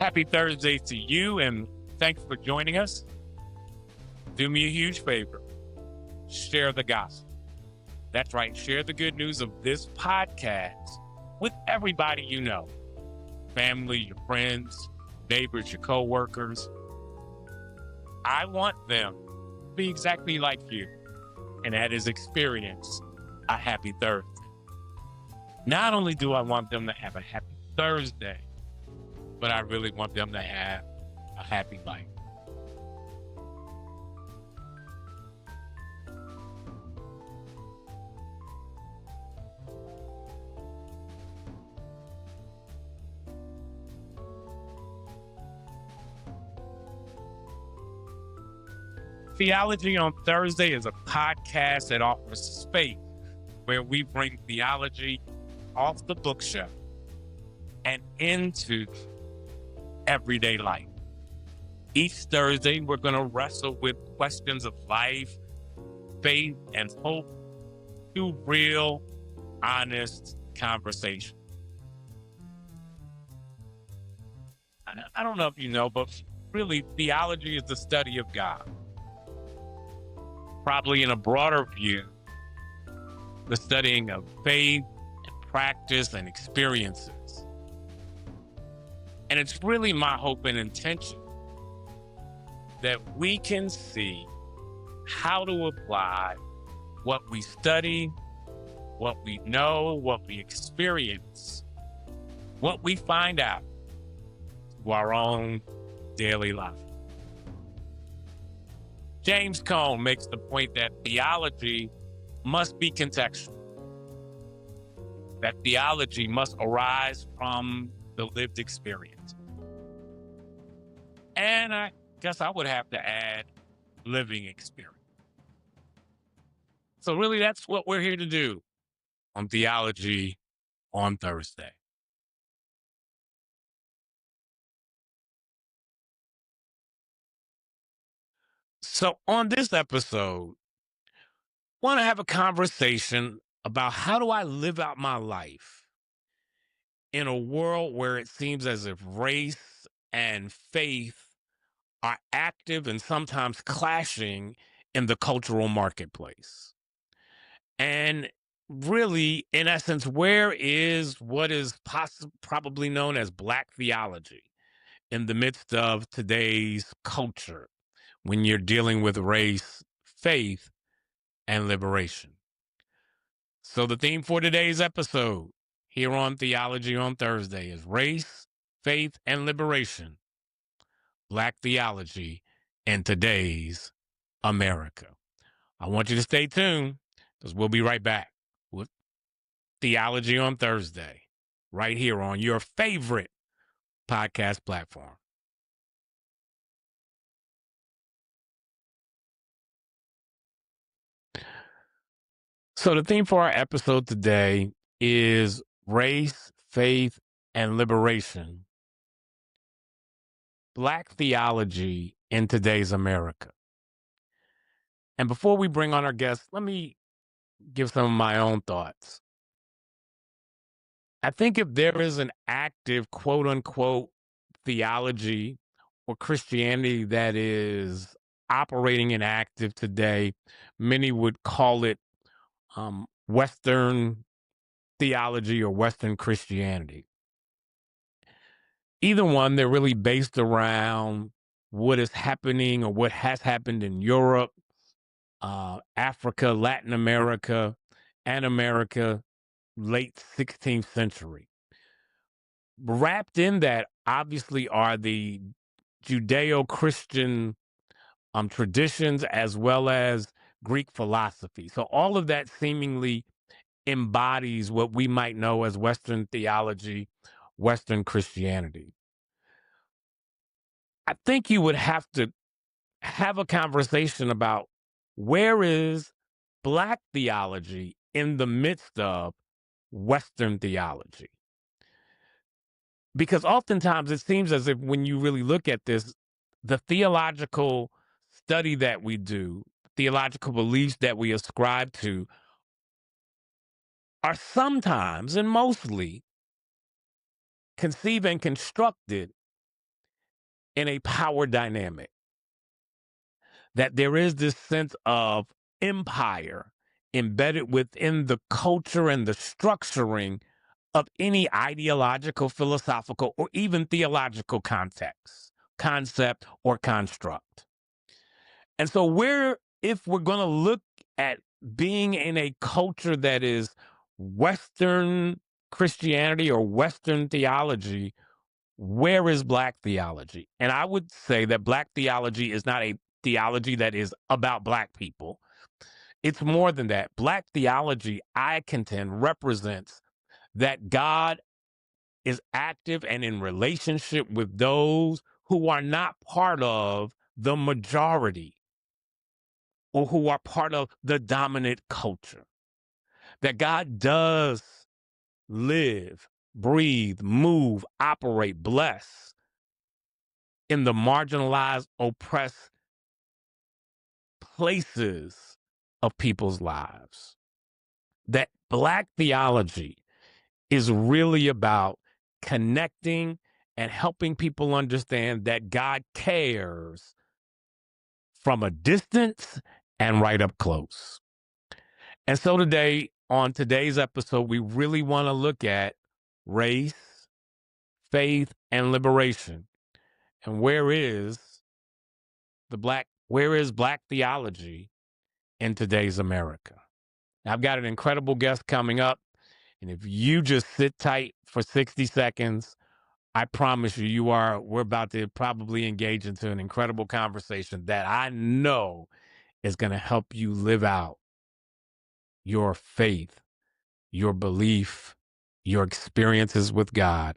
Happy Thursday to you, and thanks for joining us. Do me a huge favor. Share the gospel. That's right. Share the good news of this podcast with everybody you know. Family, your friends, neighbors, your coworkers. I want them to be exactly like you, and that is experience a happy Thursday. Not only do I want them to have a happy Thursday, but I really want them to have a happy life. Theology on Thursday is a podcast that offers space where we bring theology off the bookshelf and into everyday life. Each Thursday, we're going to wrestle with questions of life, faith, and hope through real, honest conversation. I don't know if you know, but really, theology is the study of God. Probably in a broader view, the studying of faith and practice and experiences. And it's really my hope and intention that we can see how to apply what we study, what we know, what we experience, what we find out to our own daily life. James Cone makes the point that theology must be contextual, that theology must arise from the lived experience. And I guess I would have to add living experience. So really, that's what we're here to do on Theology on Thursday. So on this episode, I want to have a conversation about how do I live out my life in a world where it seems as if race and faith are active and sometimes clashing in the cultural marketplace. And really, in essence, where is what is probably known as Black theology in the midst of today's culture when you're dealing with race, faith, and liberation? So the theme for today's episode here on Theology on Thursday is race, faith, and liberation. Black theology in today's America. I want you to stay tuned because we'll be right back with Theology on Thursday, right here on your favorite podcast platform. So the theme for our episode today is race, faith, and liberation. Black theology in today's America. And before we bring on our guests, let me give some of my own thoughts. I think if there is an active, quote unquote, theology or Christianity that is operating and active today, many would call it Western theology or Western Christianity. Either one, they're really based around what is happening or what has happened in Europe, Africa, Latin America, and America, late 16th century. Wrapped in that, obviously, are the Judeo-Christian traditions as well as Greek philosophy. So all of that seemingly embodies what we might know as Western theology, Western Christianity. I think you would have to have a conversation about where is Black theology in the midst of Western theology. Because oftentimes it seems as if when you really look at this, the theological study that we do, theological beliefs that we ascribe to, are sometimes and mostly conceived and constructed in a power dynamic, that there is this sense of empire embedded within the culture and the structuring of any ideological, philosophical, or even theological concept, or construct. And so if we're going to look at being in a culture that is Western Christianity or Western theology, where is Black theology? And I would say that Black theology is not a theology that is about Black people. It's more than that. Black theology, I contend, represents that God is active and in relationship with those who are not part of the majority or who are part of the dominant culture. That God does live, breathe, move, operate, bless in the marginalized, oppressed places of people's lives. That Black theology is really about connecting and helping people understand that God cares from a distance and right up close. And so today, on today's episode, we really want to look at race, faith, and liberation. And where is Black theology in today's America? Now, I've got an incredible guest coming up. And if you just sit tight for 60 seconds, I promise you, we're about to probably engage into an incredible conversation that I know is going to help you live out your faith, your belief, your experiences with God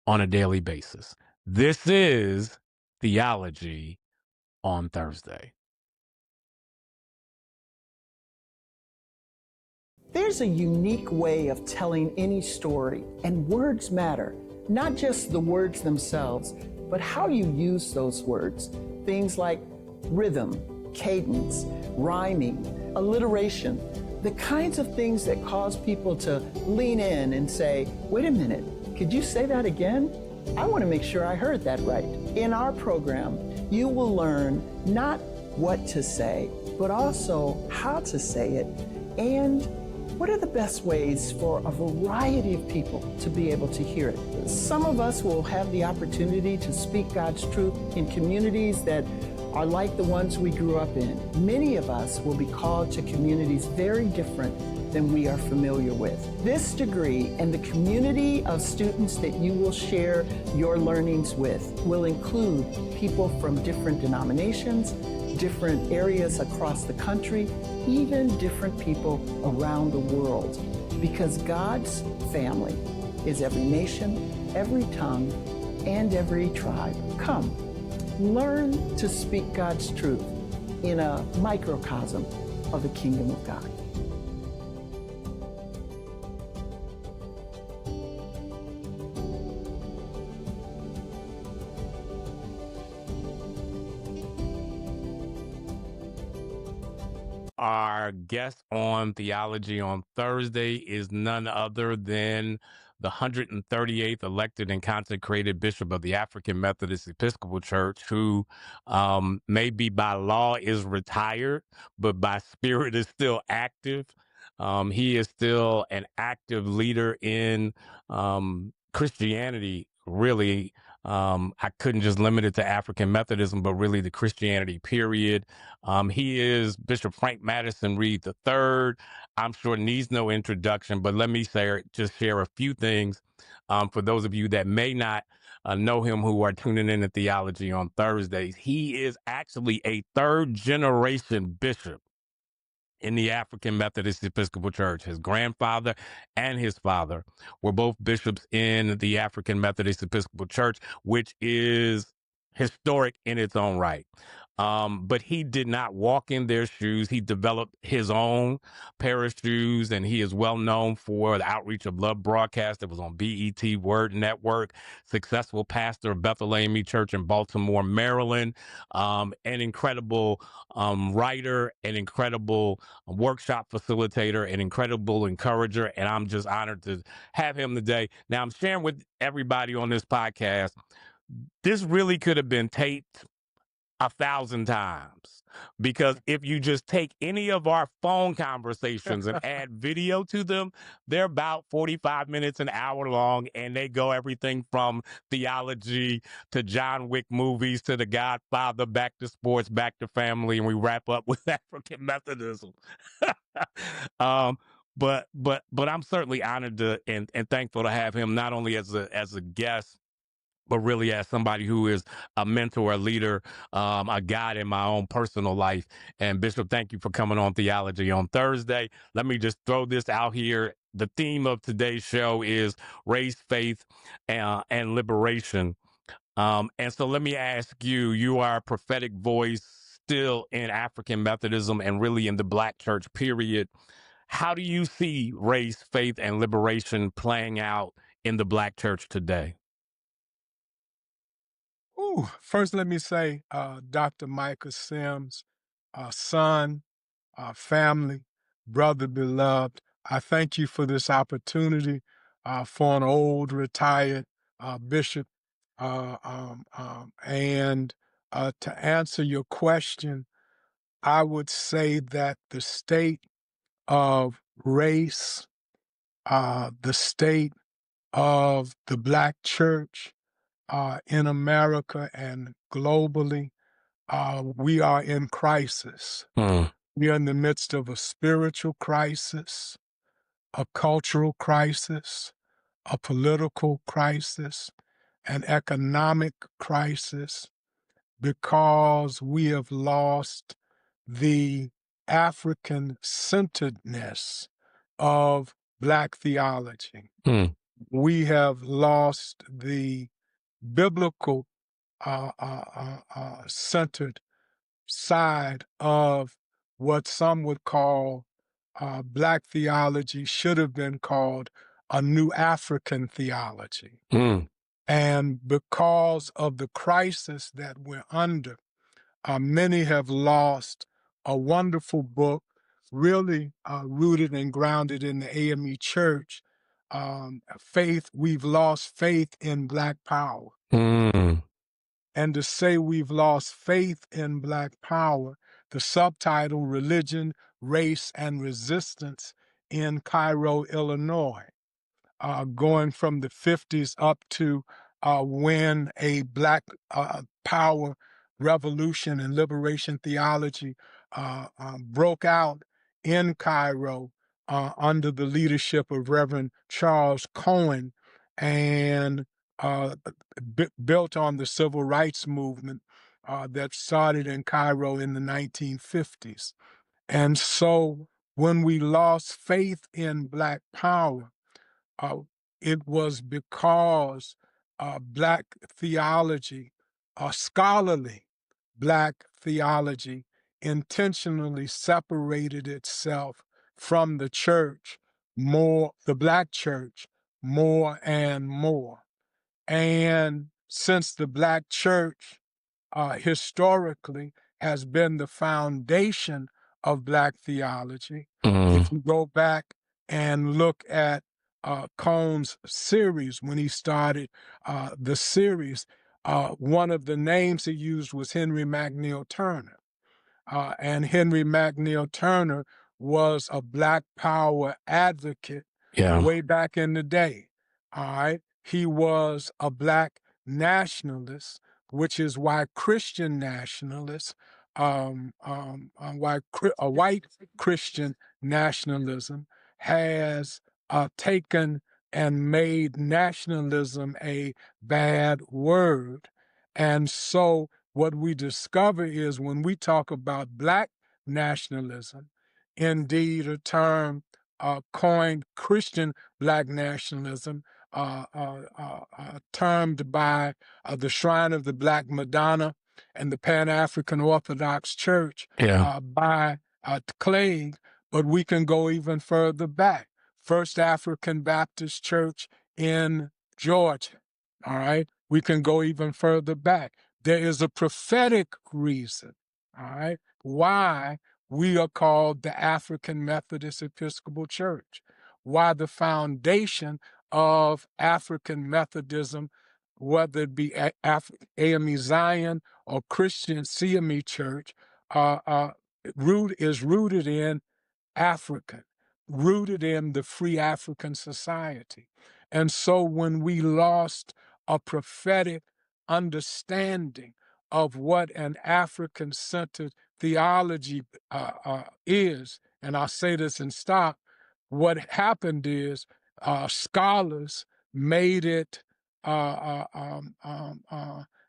on a daily basis. This is Theology on Thursday. There's a unique way of telling any story, and words matter. Not just the words themselves, but how you use those words. Things like rhythm, cadence, rhyming, alliteration, the kinds of things that cause people to lean in and say, wait a minute, could you say that again? I want to make sure I heard that right. In our program, you will learn not what to say, but also how to say it, and what are the best ways for a variety of people to be able to hear it? Some of us will have the opportunity to speak God's truth in communities that are like the ones we grew up in. Many of us will be called to communities very different than we are familiar with. This degree and the community of students that you will share your learnings with will include people from different denominations, different areas across the country, even different people around the world. Because God's family is every nation, every tongue, and every tribe. Come, learn to speak God's truth in a microcosm of the kingdom of God. Our guest on Theology on Thursday is none other than the 138th elected and consecrated Bishop of the African Methodist Episcopal Church, who maybe by law is retired, but by spirit is still active. He is still an active leader in Christianity, really. I couldn't just limit it to African Methodism, but really the Christianity period. He is Bishop Frank Madison Reid III. I'm sure needs no introduction, but let me just share a few things for those of you that may not know him who are tuning in to Theology on Thursdays. He is actually a third generation bishop in the African Methodist Episcopal Church. His grandfather and his father were both bishops in the African Methodist Episcopal Church, which is historic in its own right. But he did not walk in their shoes. He developed his own pair of shoes, and he is well known for the Outreach of Love broadcast that was on BET Word Network, successful pastor of Bethel AME Church in Baltimore, Maryland, an incredible writer, an incredible workshop facilitator, an incredible encourager, and I'm just honored to have him today. Now, I'm sharing with everybody on this podcast this really could have been taped 1,000 times, because if you just take any of our phone conversations and add video to them, they're about 45 minutes, an hour long, and they go everything from theology to John Wick movies to The Godfather, back to sports, back to family, and we wrap up with African Methodism. um, but I'm certainly honored to and thankful to have him not only as a guest, but really as somebody who is a mentor, a leader, a guide in my own personal life. And Bishop, thank you for coming on Theology on Thursday. Let me just throw this out here. The theme of today's show is race, faith, and liberation. And so let me ask you, you are a prophetic voice still in African Methodism and really in the Black church, period. How do you see race, faith, and liberation playing out in the Black church today? Ooh, first, let me say, Dr. Micah Sims, son, family, brother beloved, I thank you for this opportunity for an old retired bishop. And to answer your question, I would say that the state of race, the state of the Black church in America and globally, we are in crisis. Hmm. We are in the midst of a spiritual crisis, a cultural crisis, a political crisis, an economic crisis, because we have lost the African centeredness of Black theology. Hmm. We have lost the biblical centered side of what some would call Black theology, should have been called a new African theology. Hmm. And because of the crisis that we're under, many have lost a wonderful book, really rooted and grounded in the AME Church. Faith, we've lost faith in Black power. Hmm. And to say we've lost faith in Black power, the subtitle, Religion, Race, and Resistance in Cairo, Illinois, going from the 50s up to when a Black power revolution and liberation theology broke out in Cairo under the leadership of Reverend Charles Cohen, and built on the civil rights movement that started in Cairo in the 1950s. And so when we lost faith in Black power, uh, it was because Black theology, scholarly Black theology, intentionally separated itself from the church the Black church, more and more. And since the Black church historically has been the foundation of Black theology, Hmm. if you go back and look at Cohn's series, when he started the series, one of the names he used was Henry McNeil Turner. And Henry McNeil Turner was a Black power advocate Yeah. way back in the day. All right. He was a Black nationalist, which is why Christian nationalists, a white Christian nationalism has taken and made nationalism a bad word. And so what we discover is when we talk about Black nationalism, indeed a term coined Christian Black nationalism, termed by the Shrine of the Black Madonna and the Pan-African Orthodox Church Yeah. by Clegg, but we can go even further back. First African Baptist Church in Georgia, all right? We can go even further back. There is a prophetic reason, all right, why we are called the African Methodist Episcopal Church, why the foundation of African Methodism whether it be AME Zion or Christian CME Church, is rooted in African, rooted in the free African society. And so when we lost a prophetic understanding of what an African-centered theology is, and I'll say this and stop, what happened is scholars made it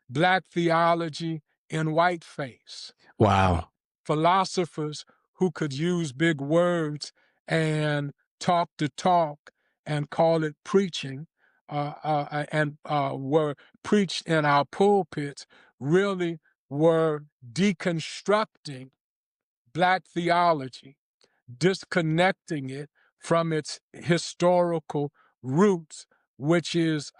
Black theology in whiteface. Wow. Philosophers who could use big words and talk the talk and call it preaching, and were preached in our pulpits, really were deconstructing Black theology, disconnecting it from its historical roots, which is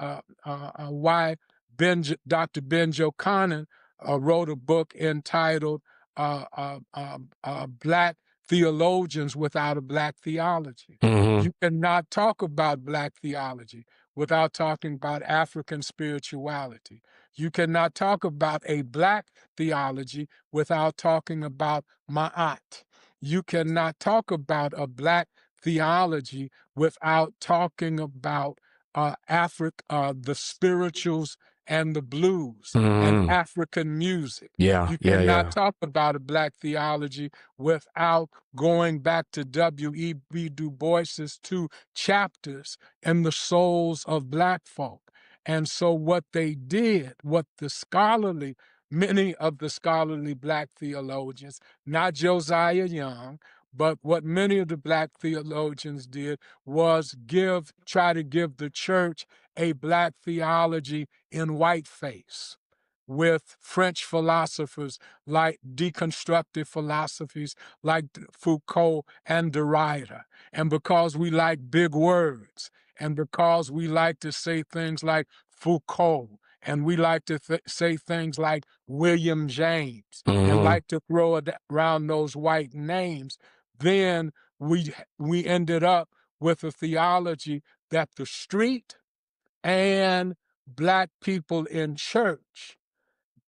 why Dr. Ben Jochanan wrote a book entitled Black Theologians Without a Black Theology. Mm-hmm. You cannot talk about Black theology without talking about African spirituality. You cannot talk about a Black theology without talking about Ma'at. You cannot talk about a Black theology without talking about the spirituals and the blues and Mm-hmm. African music. Yeah, You yeah, cannot yeah. talk about a Black theology without going back to W.E.B. Du Bois's 2 chapters in the souls of Black folk. And so what they did, many of the scholarly Black theologians, not Josiah Young, but what many of the Black theologians did was try to give the church a Black theology in whiteface, with French philosophers like deconstructive philosophies like Foucault and Derrida. And because we like big words, and because we like to say things like Foucault, and we like to say things like William James, and Mm-hmm. like to throw around those white names, then we ended up with a theology that the street and Black people in church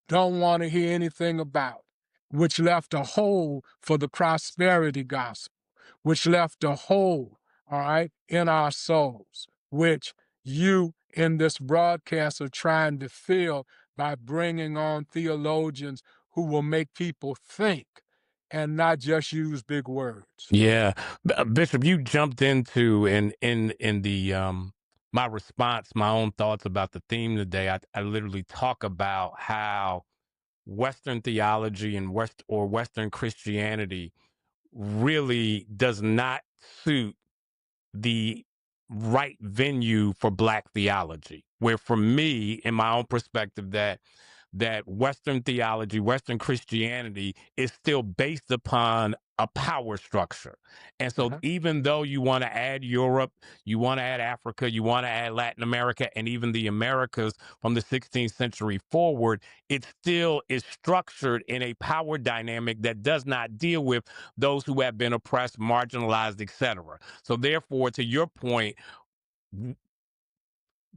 don't want to hear anything about, which left a hole for the prosperity gospel, which left a hole, all right, in our souls, which you in this broadcast are trying to fill by bringing on theologians who will make people think and not just use big words. Yeah, Bishop, you jumped into in the my response, my own thoughts about the theme today. I literally talk about how Western theology and Western Christianity really does not suit the right venue for Black theology. Where for me, in my own perspective, that Western theology, Western Christianity is still based upon a power structure. And so even though you want to add Europe, you want to add Africa, you want to add Latin America, and even the Americas from the 16th century forward, it still is structured in a power dynamic that does not deal with those who have been oppressed, marginalized, etc. So therefore, to your point,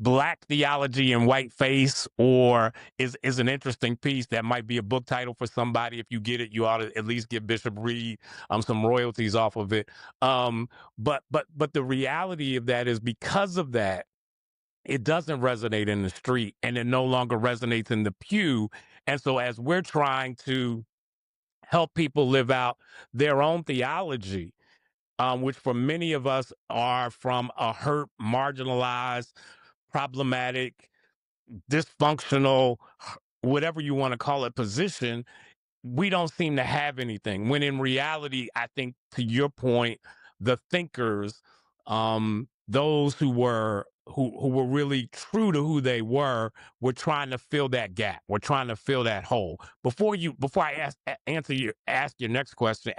Black theology and white face or is an interesting piece that might be a book title for somebody. If you get it, you ought to at least give Bishop Reid some royalties off of it. But the reality of that is because of that, it doesn't resonate in the street and it no longer resonates in the pew. And so as we're trying to help people live out their own theology, which for many of us are from a hurt, marginalized, problematic, dysfunctional, whatever you want to call it, position, we don't seem to have anything. When in reality, I think to your point, the thinkers, those who were really true to who they were trying to fill that gap. We're trying to fill that hole. Before I ask this next question,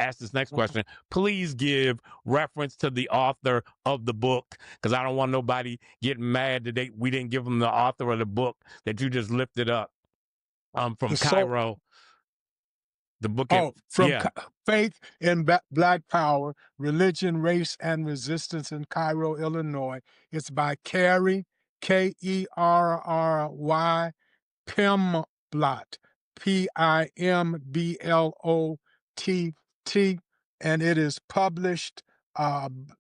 please give reference to the author of the book, because I don't want nobody getting mad that we didn't give them the author of the book that you just lifted up from The soul, Cairo. The book, from Faith in Black Power, Religion, Race, and Resistance in Cairo, Illinois. It's by Carrie Kerry, Pimblott, Pimblott, and it is published.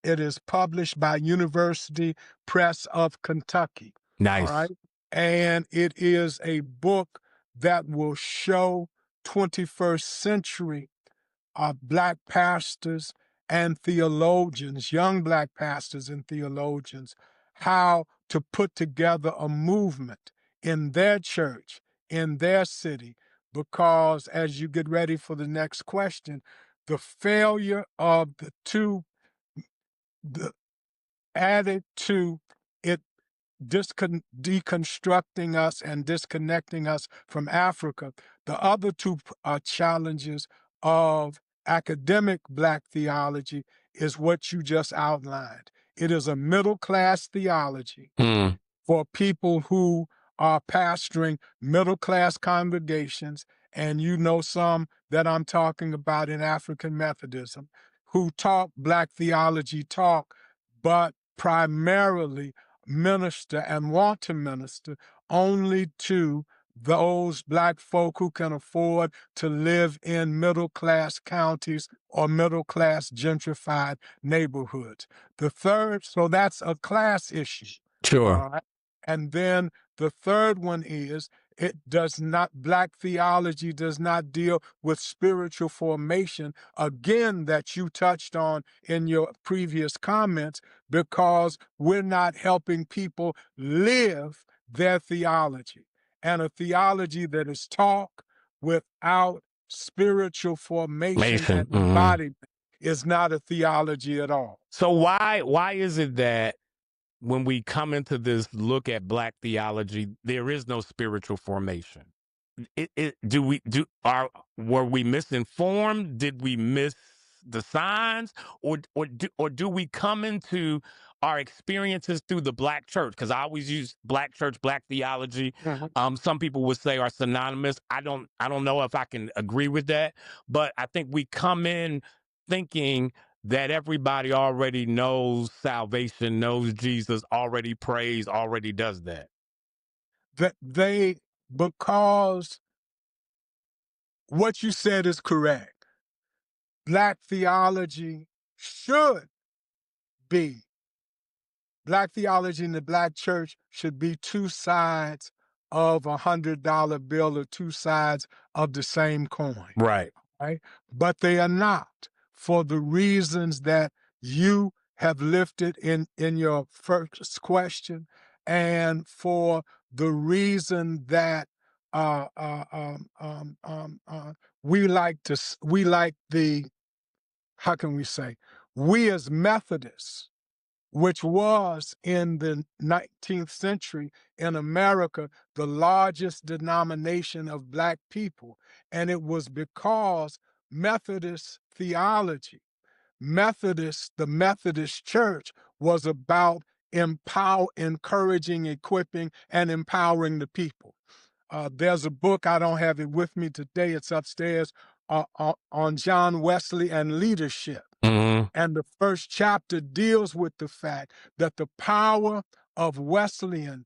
It is published by University Press of Kentucky. All Nice. right, and it is a book that will show 21st century Black pastors and theologians, young Black pastors and theologians, how to put together a movement in their church, in their city, because as you get ready for the next question, the failure of the added to it deconstructing us and disconnecting us from Africa. The other two challenges of academic Black theology is what you just outlined. It is a middle class theology Mm. for people who are pastoring middle class congregations, and you know some that I'm talking about in African Methodism, who talk Black theology talk, but primarily minister and want to minister only to those Black folk who can afford to live in middle class counties or middle class gentrified neighborhoods. The third, so that's a class issue. Sure. All right. And then the third one is Black theology does not deal with spiritual formation, again, that you touched on in your previous comments, because we're not helping people live their theology. And a theology that is taught without spiritual formation and embodiment is not a theology at all. So why is it that when we come into this look at Black theology, there is no spiritual formation? Were we misinformed? Did we miss the signs, or do we come into our experiences through the Black church? Because I always use Black church, Black theology. Some people would say are synonymous. I don't know if I can agree with that, but I think we come in thinking that everybody already knows salvation, knows Jesus, already prays, already does that. Because what you said is correct. Black theology should be, Black theology in the Black church should be two sides of $100 bill or two sides of the same coin. Right. Right? But they are not, for the reasons that you have lifted in your first question, and for the reason that we like the, how can we say, we as Methodists, which was in the 19th century in America, the largest denomination of Black people. And it was because Methodist theology, the Methodist Church was about encouraging, equipping, and empowering the people. There's a book, I don't have it with me today, it's upstairs, on John Wesley and leadership. And the first chapter deals with the fact that the power of Wesleyan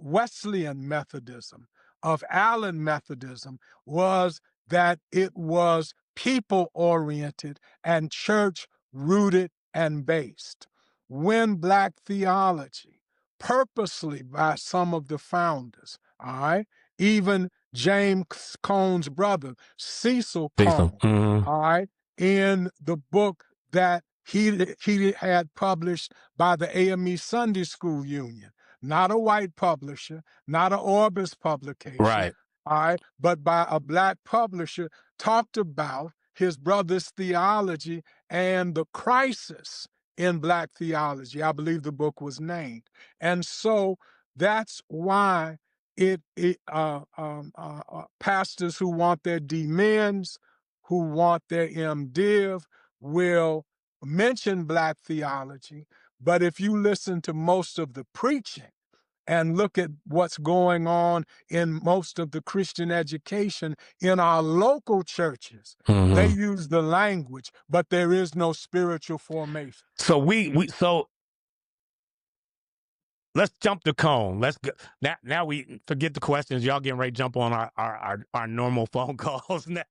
Methodism, of Allen Methodism, was that it was people-oriented and church-rooted and based. When Black theology, purposely by some of the founders, all right, even James Cone's brother, Cecil Cone, all right, in the book that he had published by the AME Sunday School Union, not a white publisher, not an Orbis publication, Right. all right, but by a Black publisher, talked about his brother's theology and the crisis in Black theology. I believe the book was named. And so that's why pastors who want their D-Mins, who want their MDiv, will mention Black theology, but if you listen to most of the preaching and look at what's going on in most of the Christian education in our local churches, they use the language, but there is no spiritual formation. So let's jump to Cone. Let's go. Now we forget the questions. Y'all getting ready to jump on our normal phone calls now.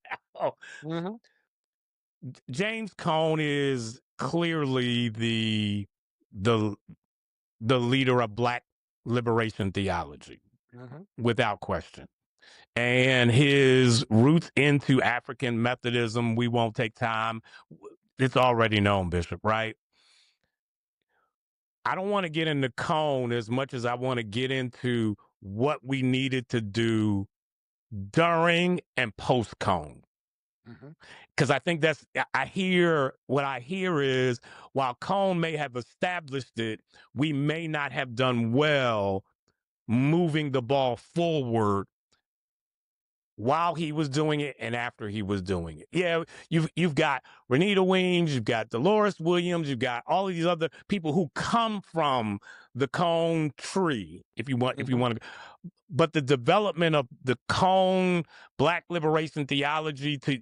Mhm. James Cone is clearly the the leader of Black liberation theology, Mhm. without question. And his roots into African Methodism, we won't take time. It's already known, Bishop, right? I don't want to get into Cone as much as I want to get into what we needed to do during and post Cone. Mhm. Because I think what I hear is while Cone may have established it, we may not have done well moving the ball forward while he was doing it and after he was doing it. Yeah, you've got Renita Weems, you've got Dolores Williams, you've got all of these other people who come from the Cone tree, if you want Mhm. to. But the development of the Cone Black liberation theology to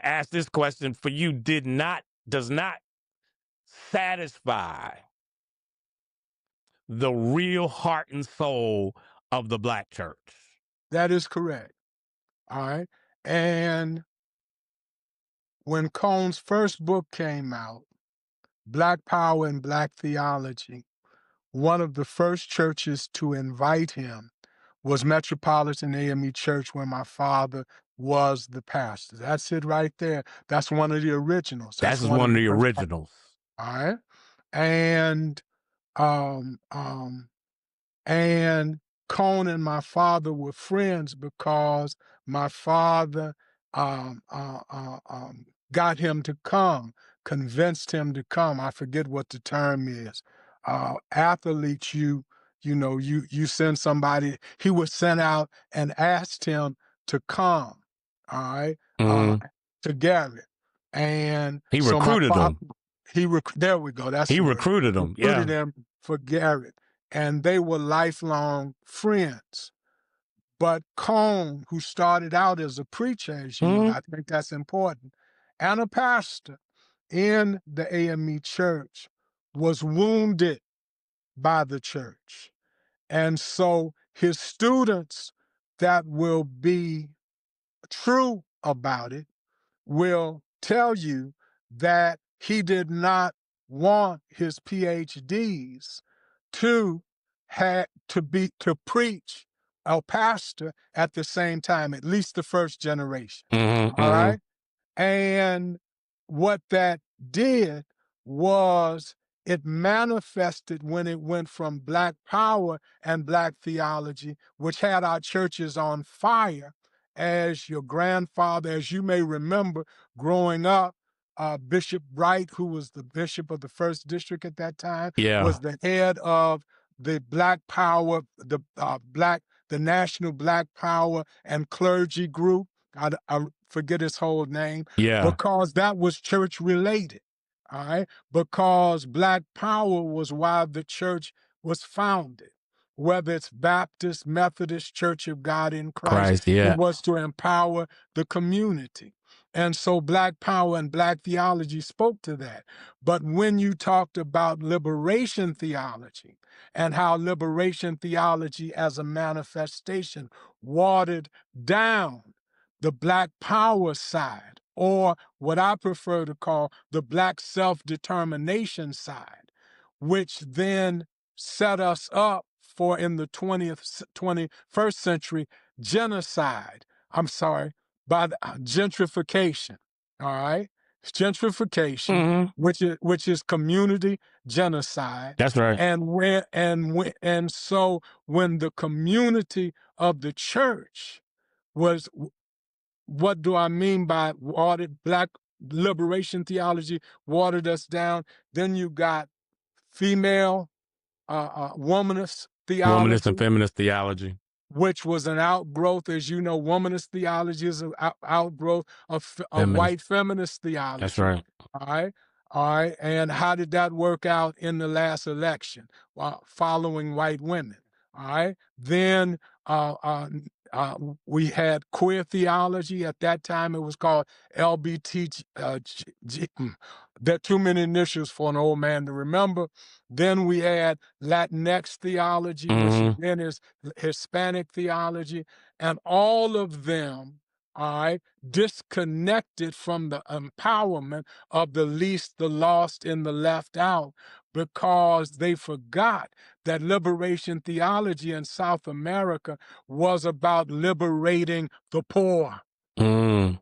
ask this question for you does not satisfy the real heart and soul of the Black church. That is correct. All right. And when Cone's first book came out, Black Power and Black Theology, one of the first churches to invite him was Metropolitan AME Church, where my father was the pastor. That's it right there. That's one of the originals. That's That's just one one of of the the first. originals. All right. And um, um, and Cone and my father were friends because my father got him to come, convinced him to come. I forget what the term is. Athletes, you send somebody. He was sent out and asked him to come. All right, uh, Mm-hmm. to Garrett, and He so my recruited father. them. There we go. That's He the word. recruited them. Recruited Yeah. him for Garrett, and they were lifelong friends. But Cone, who started out as a preacher, as you know, Mm-hmm. I think that's important, and a pastor in the AME church, was wounded by the church. And so his students that will be true about it will tell you that he did not want his PhDs to to preach a pastor at the same time, at least the first generation. Mm-hmm. All Mm-hmm. right. And what that did was it manifested when it went from Black power and Black theology, which had our churches on fire, as your grandfather, as you may remember growing up, Bishop Bryant, who was the bishop of the first district at that time, Yeah. was the head of the Black Power, the National Black Power and Clergy Group. I forget his whole name, Yeah. because that was church related. All right. Because Black Power was why the church was founded. Whether it's Baptist, Methodist, Church of God in Christ, Christ. it Yeah. was to empower the community. And so Black Power and Black theology spoke to that. But when you talked about liberation theology and how liberation theology as a manifestation watered down the Black Power side, or what I prefer to call the Black self-determination side, which then set us up for, in the 21st century, genocide. I'm sorry, by the, gentrification. All right, gentrification, Mm-hmm. which is community genocide, That's right. and so when the community of the church was, what do I mean by watered? Black liberation theology watered us down. Then you got female womanist Womanist and theology, feminist theology. which was an outgrowth, as you know, womanist theology is an outgrowth of Feminist. white feminist That's theology. right. All right. All right. And how did that work out in the last election? Well, following white women. All right. Then uh, uh, we had queer theology. At that time, it was called LBT, There are too many initials for an old man to remember. Then we add Latinx theology, which Hmm. again is Hispanic theology, and all of them, all right, disconnected from the empowerment of the least, the lost, and the left out, because they forgot that liberation theology in South America was about liberating the poor. Mm.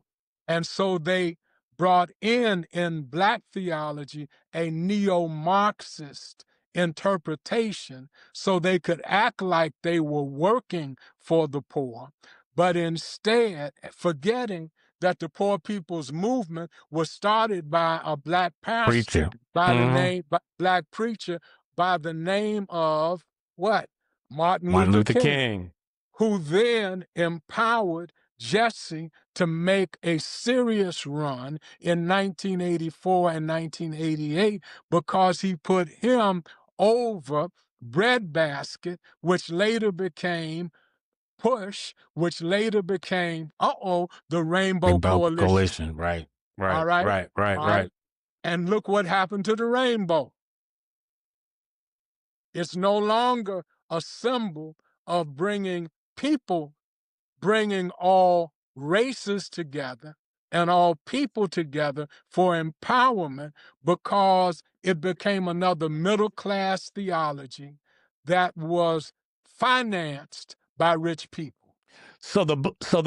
And so they brought in Black theology a neo-Marxist interpretation so they could act like they were working for the poor, but instead forgetting that the poor people's movement was started by a Black pastor Preacher. by the Hmm. name, Black preacher by the name of what? Martin Martin Luther Luther King, King. who then empowered Jesse to make a serious run in 1984 and 1988 because he put him over Breadbasket, which later became Push, which later became, the Rainbow Rainbow Coalition. Coalition. Right. All Right. right. Right. Right. All right. Right. And look what happened to the rainbow. It's no longer a symbol of bringing all races together and all people together for empowerment, because it became another middle class theology that was financed by rich people. So the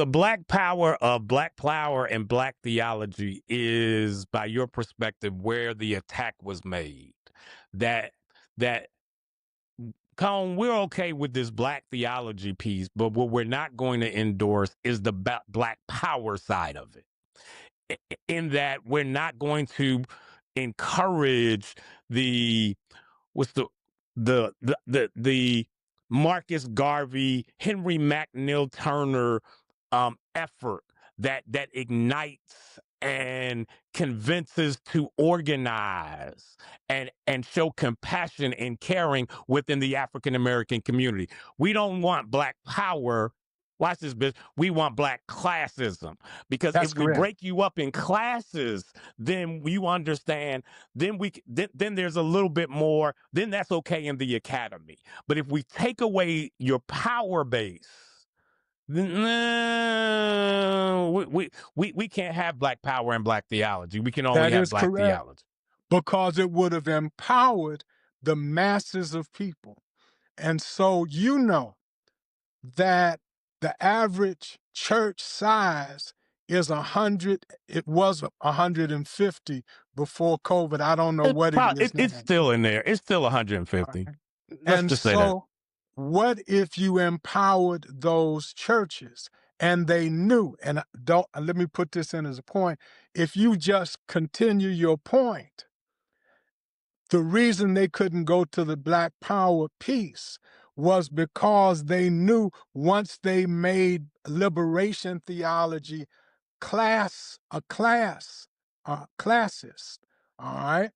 black power of black power and black theology is, by your perspective, where the attack was made. That Colin, we're okay with this black theology piece, but what we're not going to endorse is the black power side of it. In that we're not going to encourage the what's the Marcus Garvey, Henry McNeil Turner effort that ignites and convinces to organize and show compassion and caring within the African American community. We don't want black power. Watch this, bitch. We want black classism, because That's if we correct. break you up in classes, then you understand. Then there's a little bit more. Then that's okay in the academy. But if we take away your power base, then no, we can't have black power and black theology. We can only That have is black correct, theology. because it would have empowered the masses of people. And so that the average church size is 100. It was 150 before COVID. I don't know what it is It's now. still in there. It's still 150. Let's And just say that. so, what if you empowered those churches and they knew? And don't let me put this in as a point. If you just continue your point, the reason they couldn't go to the Black Power piece was because they knew once they made liberation theology classist, all right?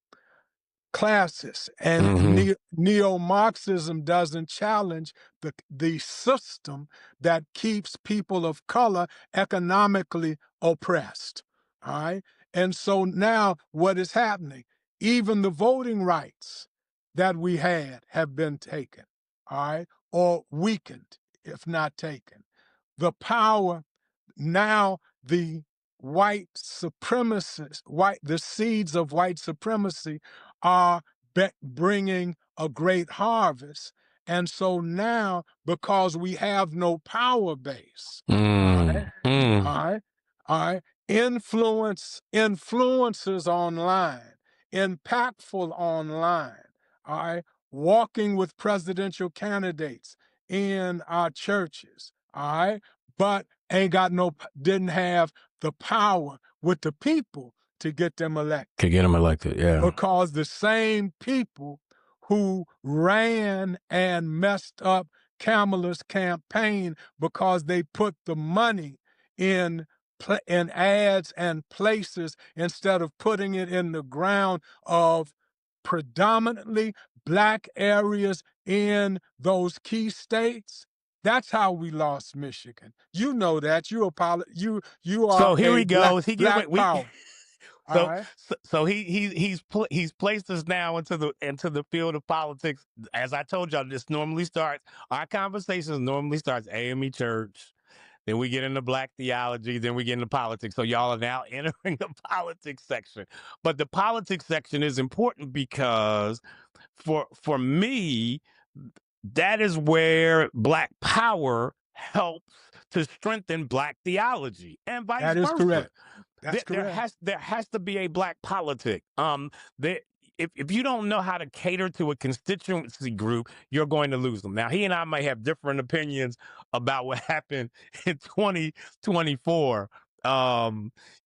Classist. And Mm-hmm. neo-Marxism doesn't challenge the system that keeps people of color economically oppressed, all right? And so now what is happening? Even the voting rights that we had have been taken, all right, or weakened, if not taken. The power now, the white supremacists, the seeds of white supremacy are bringing a great harvest. And so now, because we have no power base, all right, Mm, mm. all right, all right, influencers online, impactful online, all right, walking with presidential candidates in our churches, all right, but didn't have the power with the people to get them elected, Could get him elected, yeah. because the same people who ran and messed up Kamala's campaign because they put the money in in ads and places instead of putting it in the ground of predominantly Black areas in those key states. That's how we lost Michigan. You know that. You are So here a he goes. He get Black away. power. All So, right. he's placed us now into the field of politics. As I told y'all, this normally starts our conversations normally starts AME church. Then we get into black theology. Then we get into politics. So y'all are now entering the politics section. But the politics section is important because for me, that is where black power helps to strengthen black theology and vice That is versa. correct. That's correct. There has to be a black politic. There, if you don't know how to cater to a constituency group, you're going to lose them. Now, he and I may have different opinions about what happened in 2024.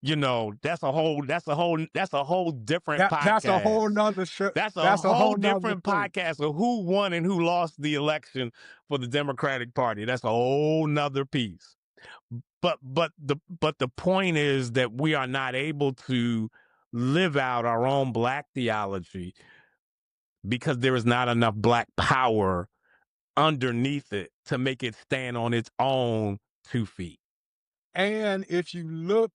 You know, that's a whole different That's a whole podcast. nother show. That's a That's a whole whole nother different thing. podcast of who won and who lost the election for the Democratic Party. That's a whole nother piece. But the point is that we are not able to live out our own black theology because there is not enough black power underneath it to make it stand on its own 2 feet. And if you look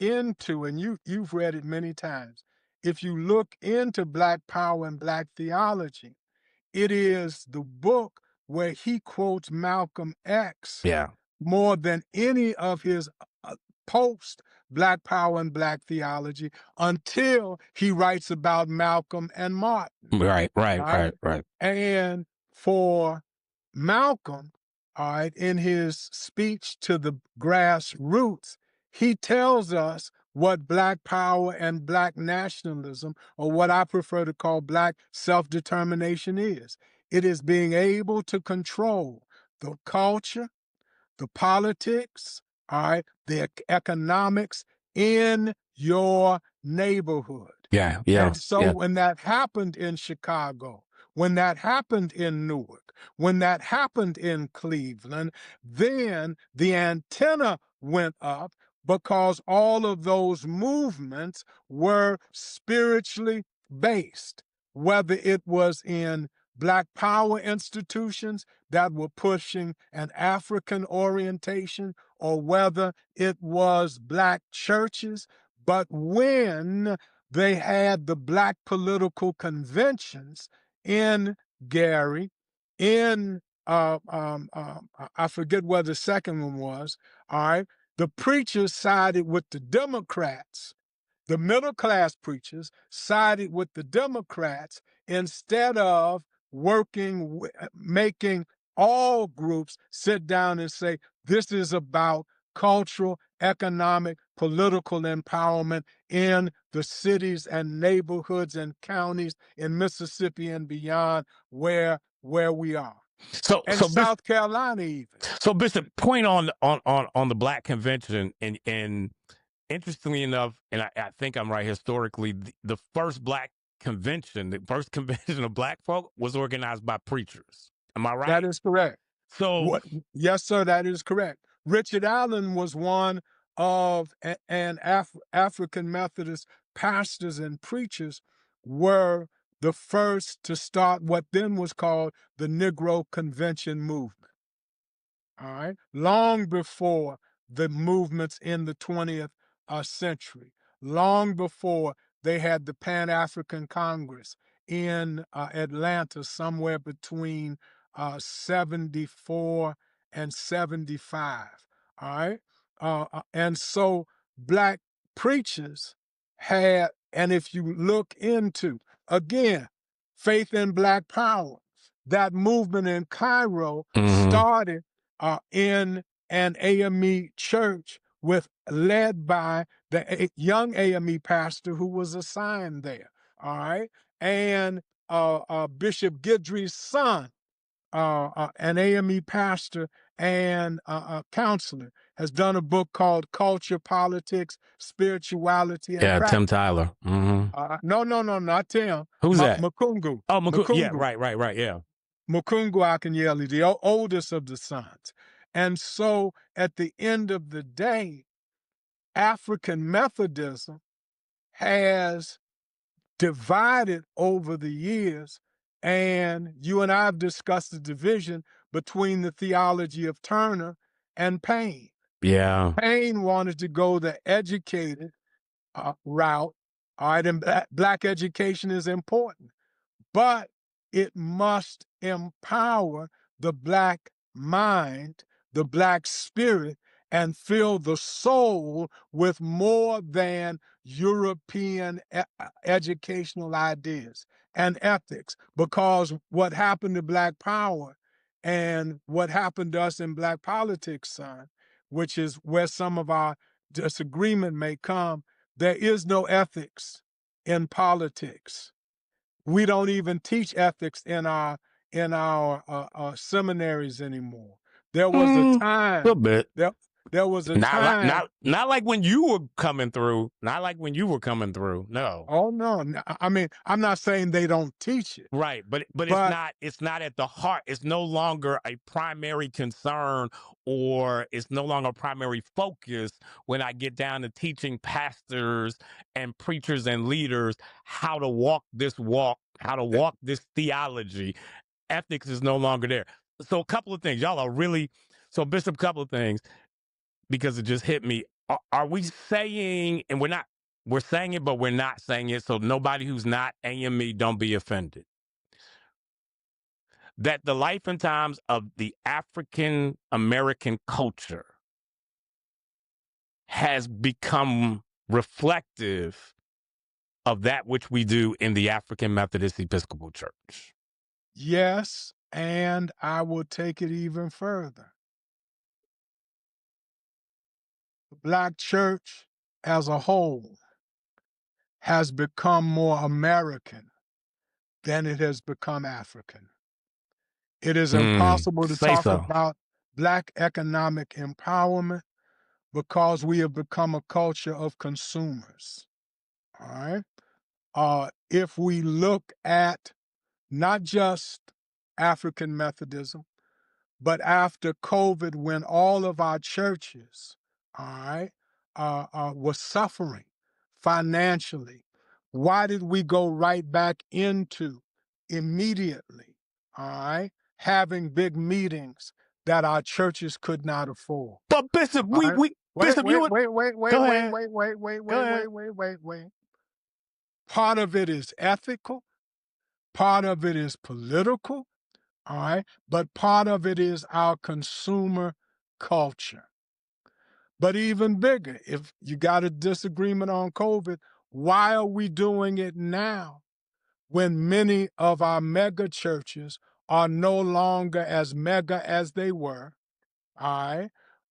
into, and you've read it many times, if you look into Black power and Black theology, it is the book where he quotes Malcolm X Yeah. more than any of his post Black power and Black theology until he writes about Malcolm and Martin. Right. Right. And for Malcolm, all right, in his speech to the grassroots, he tells us what Black power and Black nationalism, or what I prefer to call Black self-determination is. It is being able to control the culture, the politics, all right, the economics in your neighborhood. Yeah. And so when that happened in Chicago, when that happened in Newark, when that happened in Cleveland, then the antenna went up because all of those movements were spiritually based, whether it was in Black power institutions that were pushing an African orientation, or whether it was Black churches. But when they had the Black political conventions in Gary, in I forget where the second one was. All right, the preachers sided with the Democrats. The middle class preachers sided with the Democrats instead of making all groups sit down and say, this is about cultural, economic, political empowerment in the cities and neighborhoods and counties in Mississippi and beyond where we are. So And South Carolina even. So Bishop, point on the Black convention and interestingly enough, and I think I'm right historically, the first Black convention, the first convention of Black folk was organized by preachers. Am I right? That is correct. So Yes, sir, that is correct. Richard Allen was one of African Methodist pastors and preachers were the first to start what then was called the Negro Convention movement. All right, long before the movements in the 20th century, long before they had the Pan-African Congress in Atlanta somewhere between 74 and 75. All right, and so Black preachers had, and if you look into, again, faith in Black power, that movement in Cairo started in an AME church led by the young AME pastor who was assigned there. All right, and Bishop Guidry's son, an AME pastor and a counselor, has done a book called Culture, Politics, Spirituality, and yeah, Practice. Tim Tyler. No, not Tim. Who's that? Makungu. Oh, Makungu. Yeah, right. Yeah. Makungu Akinyele, the oldest of the sons. And so at the end of the day, African Methodism has divided over the years, and you and I have discussed the division between the theology of Turner and Payne. Yeah. Payne wanted to go the educated route, All right, and black education is important, but it must empower the black mind, the black spirit, and fill the soul with more than European educational ideas and ethics. Because what happened to Black power and what happened to us in Black politics, son, which is where some of our disagreement may come, there is no ethics in politics. We don't even teach ethics in our seminaries anymore. There was a A little time. bit. There, there was a Not like time. not like when you were coming through. Not like when you were coming through. No. Oh no! I mean, I'm not saying they don't teach it, Right, but but it's not at the heart. It's no longer a primary concern, or it's no longer a primary focus when I get down to teaching pastors and preachers and leaders how to walk, how to walk this theology. Ethics is no longer there. So a couple of things. Y'all are really so Bishop, a couple of things because it just hit me. Are we saying, and we're saying it, but we're not saying it. So nobody who's not AME, don't be offended, that the life and times of the African American culture has become reflective of that which we do in the African Methodist Episcopal Church. yes, and I will take it even further. The Black church as a whole has become more American than it has become African. It is impossible to Say talk so. about Black economic empowerment because we have become a culture of consumers. All right. If we look at not just African Methodism, but after COVID, when all of our churches, all right, were suffering financially, why did we go right back into immediately, all right, having big meetings that our churches could not afford? But Bishop, All right. we Wait, Bishop, you wait, would wait, wait, wait, go wait, ahead. wait, wait, wait, Go wait, ahead. wait, wait, wait, wait. Part of it is ethical, part of it is political, all right, but part of it is our consumer culture. But even bigger, if you got a disagreement on COVID, why are we doing it now when many of our mega churches are no longer as mega as they were? All right.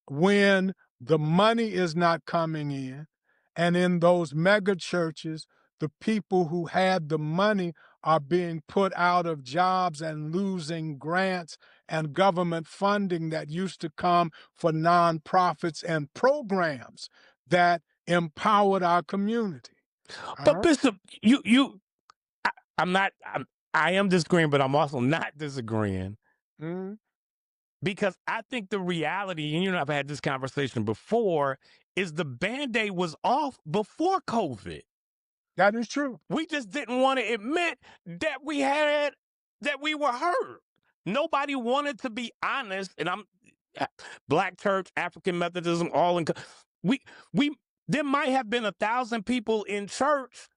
When the money is not coming in, and in those mega churches, the people who had the money are being put out of jobs and losing grants and government funding that used to come for nonprofits and programs that empowered our community. All But right. Bishop, I, I'm not. I am disagreeing, but I'm also not disagreeing Mhm. because I think the reality, and I've had this conversation before, is the Band-Aid was off before COVID. That is true. We just didn't want to admit that that we were hurt. Nobody wanted to be honest, and I'm Black church, African Methodism, all in. We we there might have been 1,000 people in church,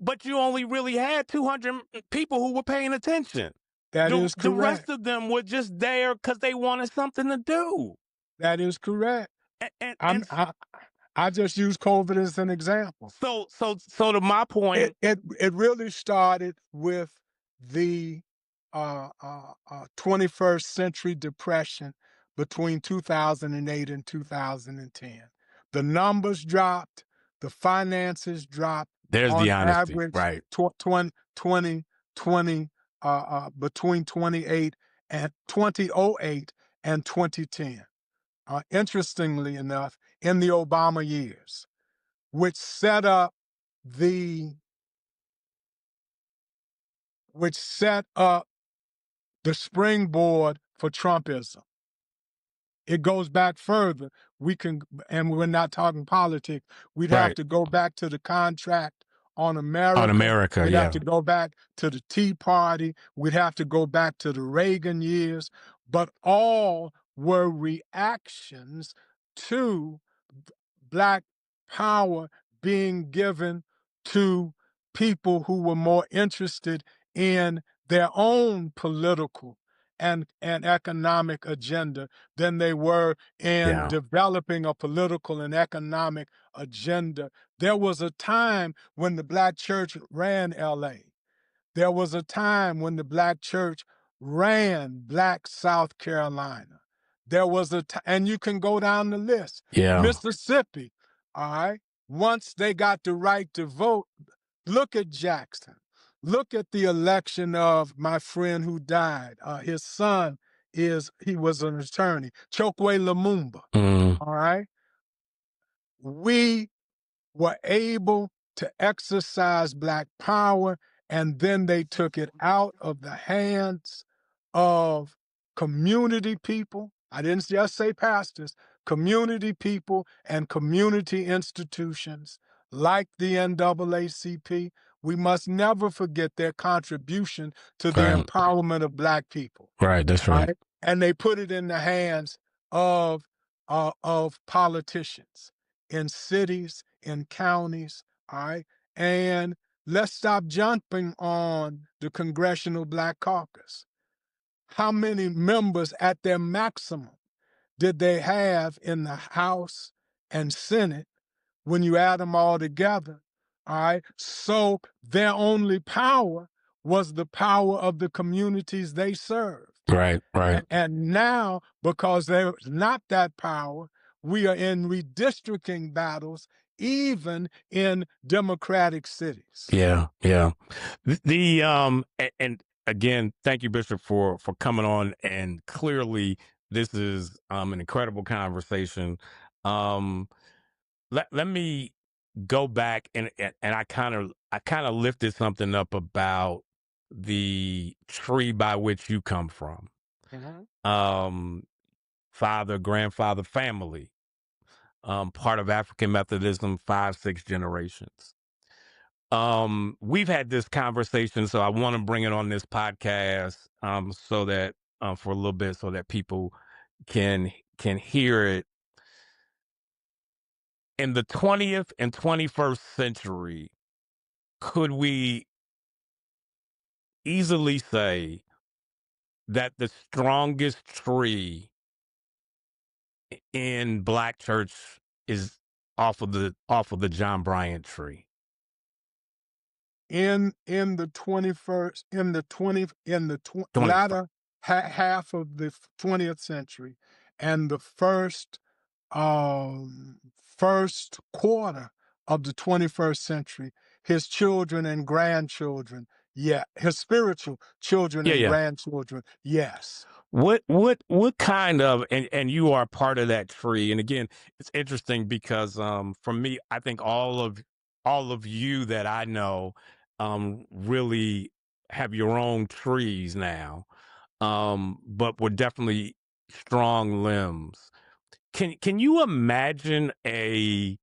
but you only really had 200 people who were paying attention. That is The rest correct. of them were just there because they wanted something to do. That is correct. And I just use COVID as an example. so to my point, It really started with the 21st century depression between 2008 and 2010. The numbers dropped, the finances dropped there's the on honesty, average right? 2020 between 2008 and 2010. Interestingly enough, in the Obama years, which set up the which set up the springboard for Trumpism. It goes back further. And we're not talking politics. We'd have Right. to go back to the contract on On America. America, We'd have yeah. to go back to the Tea Party. We'd have to go back to the Reagan years. But all were reactions to Black power being given to people who were more interested in their own political and economic agenda than they were in Yeah. developing a political and economic agenda. There was a time when the Black church ran LA. There was a time when the Black church ran Black South Carolina. There was a time, and you can go down the list. Yeah. Mississippi, all right? Once they got the right to vote, look at Jackson. Look at the election of my friend who died. His son he was an attorney, Chokwe Lumumba, Mm. all right? We were able to exercise Black power, and then they took it out of the hands of community people. I didn't just say pastors, community people and community institutions like the NAACP. We must never forget their contribution to the Right. empowerment of Black people. Right. That's right. Right? And they put it in the hands of politicians in cities, in counties, all right? And let's stop jumping on the Congressional Black Caucus. How many members at their maximum did they have in the House and Senate when you add them all together? All right. So their only power was the power of the communities they served. Right. Right. And now, because there's not that power, we are in redistricting battles, even in democratic cities. Yeah. Yeah. And again, thank you, Bishop, for coming on. And clearly, this is an incredible conversation. Um, let me go back and I kind of lifted something up about the tree by which you come from. Mhm. Um, father, grandfather, family, part of African Methodism, 5, 6 generations. We've had this conversation, so I want to bring it on this podcast, so that for a little bit, so that people can hear it. In the 20th and 21st century, could we easily say that the strongest tree in Black church is off of the John Bryant tree? In the 21st, in the 20, in the 21st. latter half of the 20th century, and the first quarter of the 21st century, his children and grandchildren, yeah, his spiritual children Yeah, and yeah. grandchildren, yes. What kind of, and you are part of that tree. And again, it's interesting because for me, I think all of you that I know really have your own trees now. But we're definitely strong limbs. Can you imagine a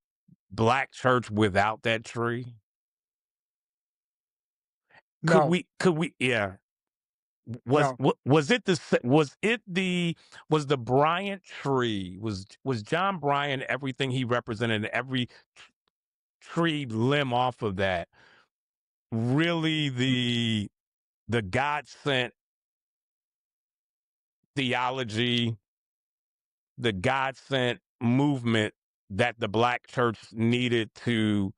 Black church without that tree? No, Could we yeah. no, Was it was the Bryant tree, was John Bryant everything he represented, every tree limb off of that, really the God sent theology, the God sent movement that the Black church needed to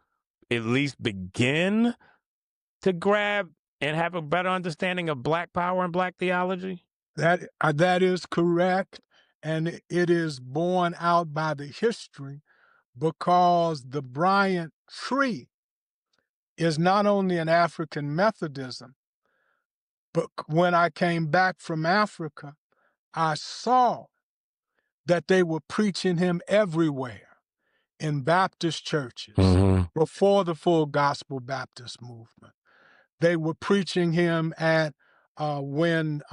at least begin to grab and have a better understanding of Black power and Black theology? that is correct, and it is borne out by the history because the Bryant tree is not only an African Methodism, but when I came back from Africa, I saw that they were preaching him everywhere in Baptist churches Hmm. before the full gospel Baptist movement. They were preaching him at when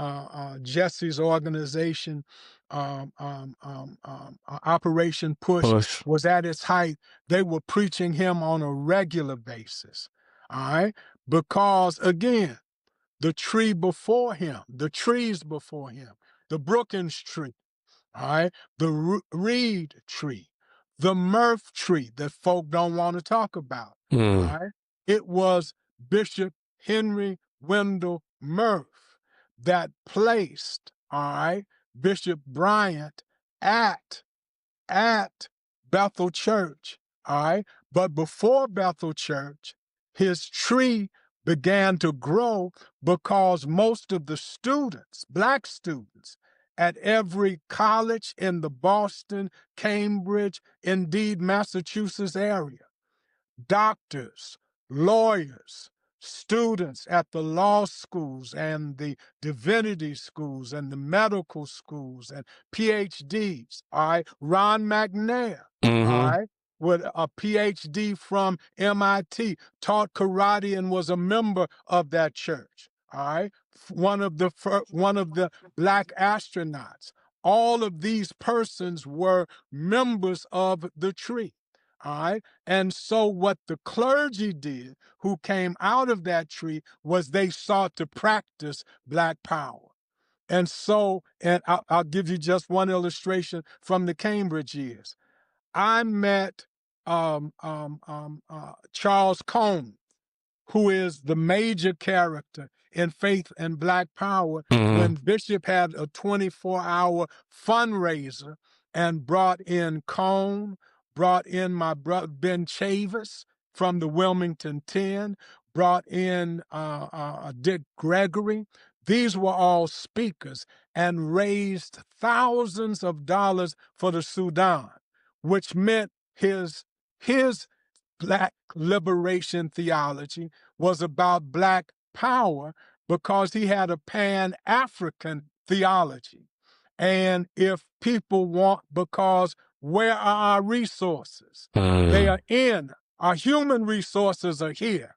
Jesse's organization, Operation Push, Push. was at its height. They were preaching him on a regular basis. All right. Because again, the tree before him, the trees before him, the Brookins tree, all right, the Reid tree, the Murph tree that folk don't want to talk about, all Mm. right. It was Bishop Henry Wendell Murph that placed, all right, Bishop Bryant at Bethel Church, all right? But before Bethel Church, his tree began to grow because most of the students, Black students, at every college in the Boston, Cambridge, indeed Massachusetts area, doctors, lawyers, students at the law schools and the divinity schools and the medical schools and PhDs. All right. Ron McNair, all Mm-hmm. right, with a PhD from MIT, taught karate and was a member of that church. All right. One of the Black astronauts. All of these persons were members of the tree. All right. And so, what the clergy did, who came out of that tree, was they sought to practice Black power. And so, and I'll give you just one illustration from the Cambridge years. I met Charles Cone, who is the major character in Faith and Black Power, Mm-hmm. when Bishop had a 24-hour fundraiser and brought in Cone, brought in my brother Ben Chavis from the Wilmington 10, brought in Dick Gregory. These were all speakers and raised thousands of dollars for the Sudan, which meant his Black liberation theology was about Black power because he had a Pan-African theology. And if people want, because where are our resources? They are in, our human resources are here,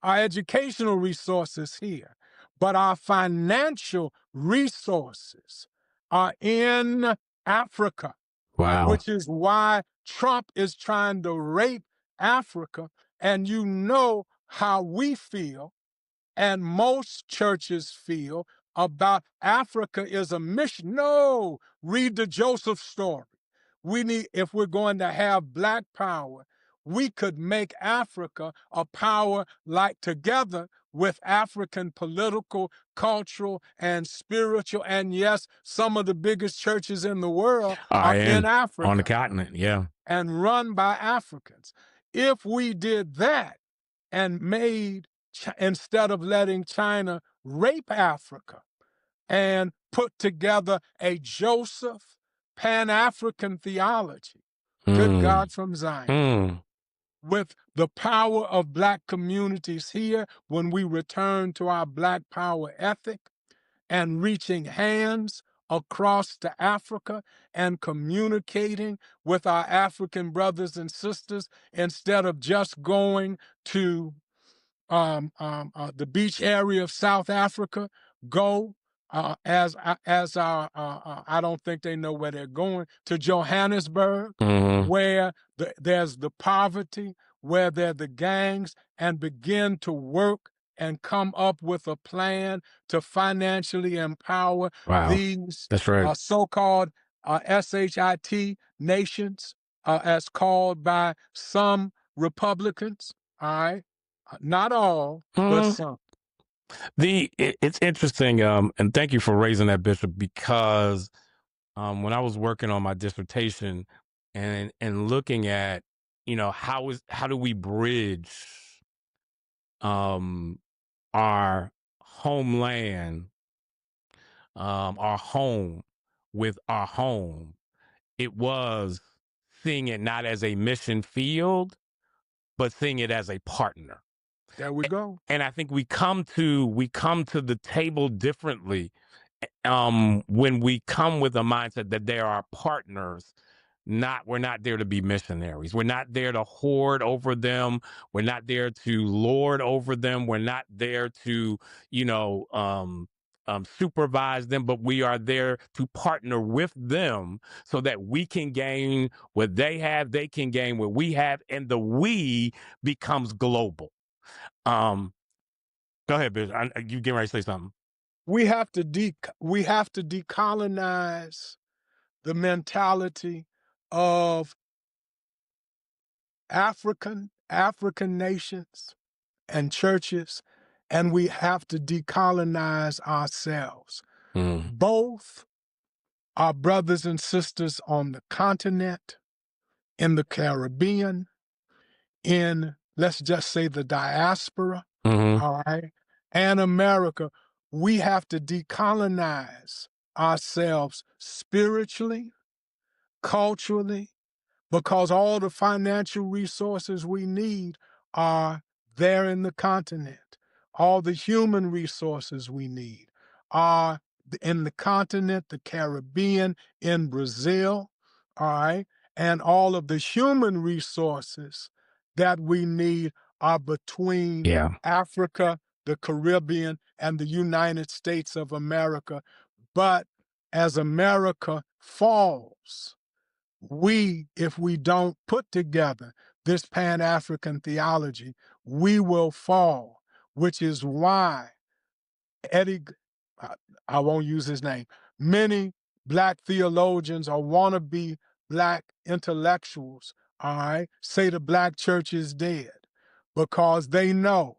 our educational resources here, but our financial resources are in Africa, Wow. which is why Trump is trying to rape Africa. And you know how we feel, and most churches feel about Africa is a mission. No, read the Joseph story. We need, if we're going to have Black power, we could make Africa a power like together with African political, cultural, and spiritual. And yes, some of the biggest churches in the world I are in am on the Africa continent. Yeah. and run by Africans. If we did that and made, instead of letting China rape Africa, and put together a Joseph Pan-African theology, good Mm. God from Zion, Mm. with the power of Black communities here when we return to our Black power ethic, and reaching hands across to Africa and communicating with our African brothers and sisters instead of just going to the beach area of South Africa, go as our I don't think they know where they're going, to Johannesburg, Mm-hmm. where there's the poverty, where there are the gangs, and begin to work and come up with a plan to financially empower Wow. these That's right. so-called SHIT nations, as called by some Republicans. All right. Not all, but Mm. some. It's interesting, and thank you for raising that, Bishop, because when I was working on my dissertation and looking at, how do we bridge um our homeland, our home with our home, it was seeing it not as a mission field, but seeing it as a partner. There we go. And I think we come to the table differently when we come with a mindset that they are partners. We're not there to be missionaries. We're not there to hoard over them. We're not there to lord over them. We're not there to, supervise them, but we are there to partner with them so that we can gain what they have, they can gain what we have, and the we becomes global. Um, Go ahead, Bishop. You getting ready to say something? We have to decolonize the mentality of African nations and churches, and we have to decolonize ourselves. Mm. Both our brothers and sisters on the continent, in the Caribbean, in, let's just say, the diaspora, Hmm. all right, and America, we have to decolonize ourselves spiritually, culturally, because all the financial resources we need are there in the continent. All the human resources we need are in the continent, the Caribbean, in Brazil, all right? And all of the human resources that we need are between Yeah. Africa, the Caribbean, and the United States of America. But as America falls, if we don't put together this Pan-African theology, we will fall, which is why Eddie, I, I won't use his name, many Black theologians or wannabe Black intellectuals, all right, say the Black church is dead because they know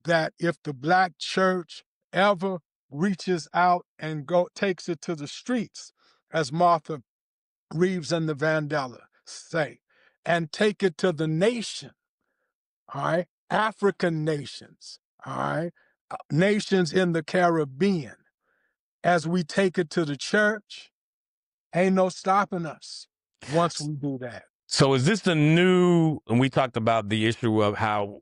that if the Black church ever reaches out and takes it to the streets, as Martha Reeves and the Vandella say, and take it to the nation, all right? African nations, all right? Nations in the Caribbean. As we take it to the church, ain't no stopping us once we do that. So is this the new, and we talked about the issue of how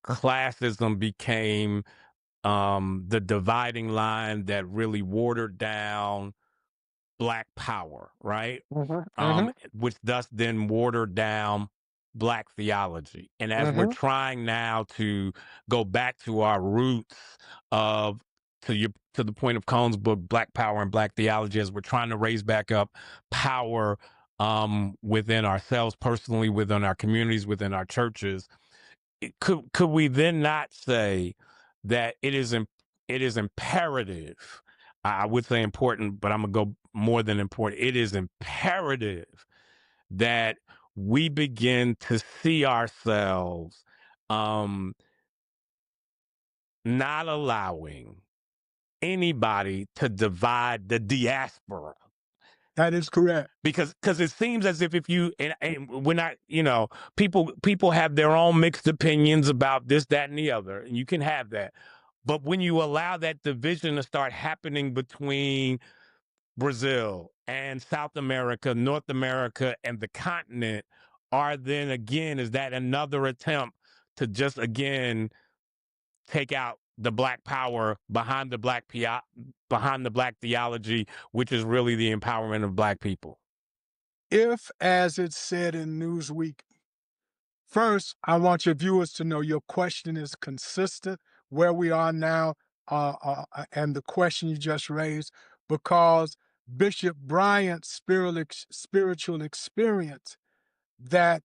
classism became the dividing line that really watered down Black power, right? Mm-hmm. Which thus then watered down Black theology. And as we're Mm-hmm. trying now to go back to our roots of, to the point of Cone's book, Black Power and Black Theology, as we're trying to raise back up power within ourselves personally, within our communities, within our churches, could we then not say that it is imperative? I would say important, but I'm gonna go more than important. It is imperative that we begin to see ourselves um, not allowing anybody to divide the diaspora. That is correct. Because it seems as if you and we're not, people have their own mixed opinions about this, that, and the other, and you can have that. But when you allow that division to start happening between Brazil and South America, North America, and the continent, are then again, is that another attempt to just again take out the Black power behind the behind the Black theology, which is really the empowerment of Black people? If, as it's said in Newsweek, first, I want your viewers to know your question is consistent where we are now and the question you just raised, because Bishop Bryant's spiritual experience that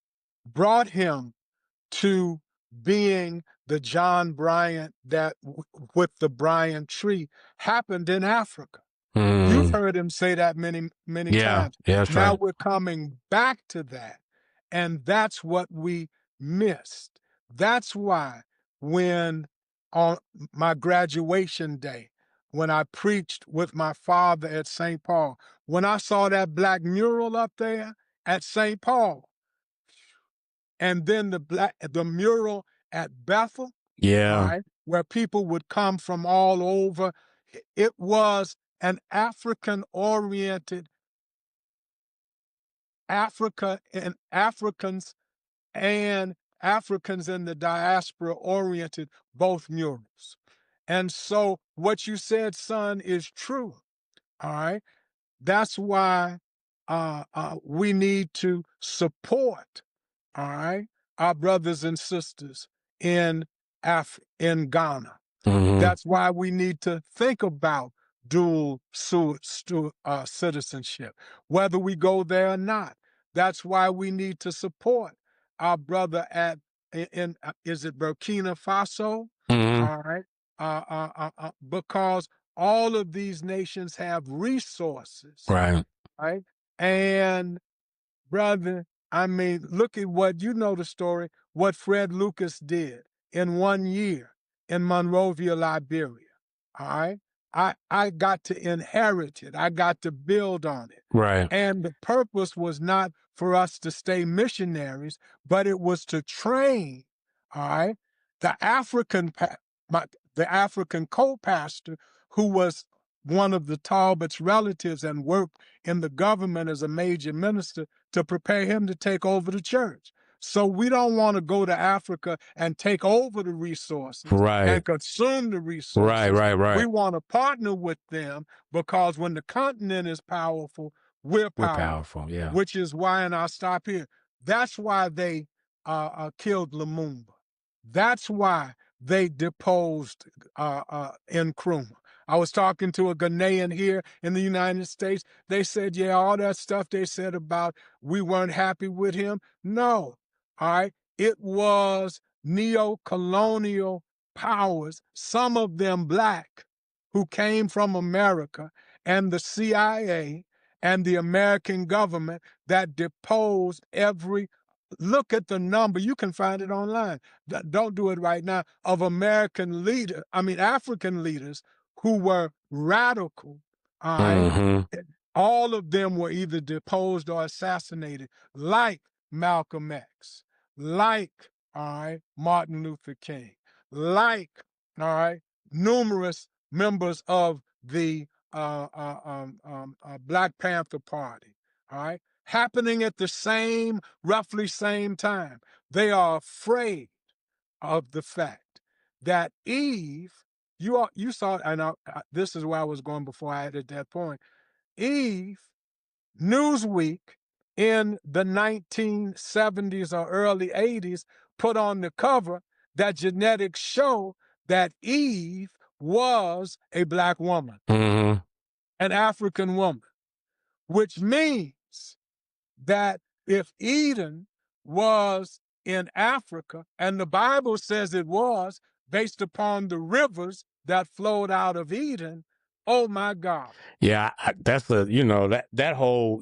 brought him to being the John Bryant that with the Bryant tree happened in Africa. You've Mm, heard him say that many, many yeah, times. yeah, that's Now right. we're coming back to that. And that's what we missed. That's why when on my graduation day, when I preached with my father at St. Paul, when I saw that Black mural up there at St. Paul, and then the mural at Bethel, all Yeah. right, where people would come from all over. It was an African-oriented Africa and Africans in the diaspora oriented both murals. And so what you said, son, is true. All right. That's why we need to support, all right, our brothers and sisters in in Ghana. Hmm. That's why we need to think about dual citizenship, whether we go there or not. That's why we need to support our brother is it Burkina Faso? Hmm. All right. Because all of these nations have resources, Right. right? And brother, I mean, look at what, you know the story, what Fred Lucas did. in 1 year in Monrovia, Liberia. All right. I got to inherit it. I got to build on it. Right. And the purpose was not for us to stay missionaries, but it was to train, all right, the the African co-pastor who was one of the Talbot's relatives and worked in the government as a major minister to prepare him to take over the church. So we don't want to go to Africa and take over the resources Right. and consume the Right. resources. Right. We Right. want to partner with them because when the continent is powerful, we're We're powerful, powerful. Yeah. which is why, and I'll stop here, that's why they killed Lumumba. That's why they deposed Nkrumah. I was talking to a Ghanaian here in the United States. They said, yeah, all that stuff they said about we weren't happy with him. No, all right. It was neo-colonial powers, some of them black, who came from America, and the CIA and the American government that deposed every, look at the number, you can find it online. Don't do it right now, of African leaders who were radical, all right? Mm-hmm. All of them were either deposed or assassinated, like Malcolm X, like, all right, Martin Luther King, like, all right, numerous members of the Black Panther Party, all right, happening at the roughly same time. They are afraid of the fact that Eve, you saw, and this is where I was going before I added that point. Eve, Newsweek in the 1970s or early 80s put on the cover that genetics show that Eve was a black woman, Mm-hmm. an African woman, which means that if Eden was in Africa, and the Bible says it was based upon the rivers that flowed out of Eden, oh my God. Yeah, that's that whole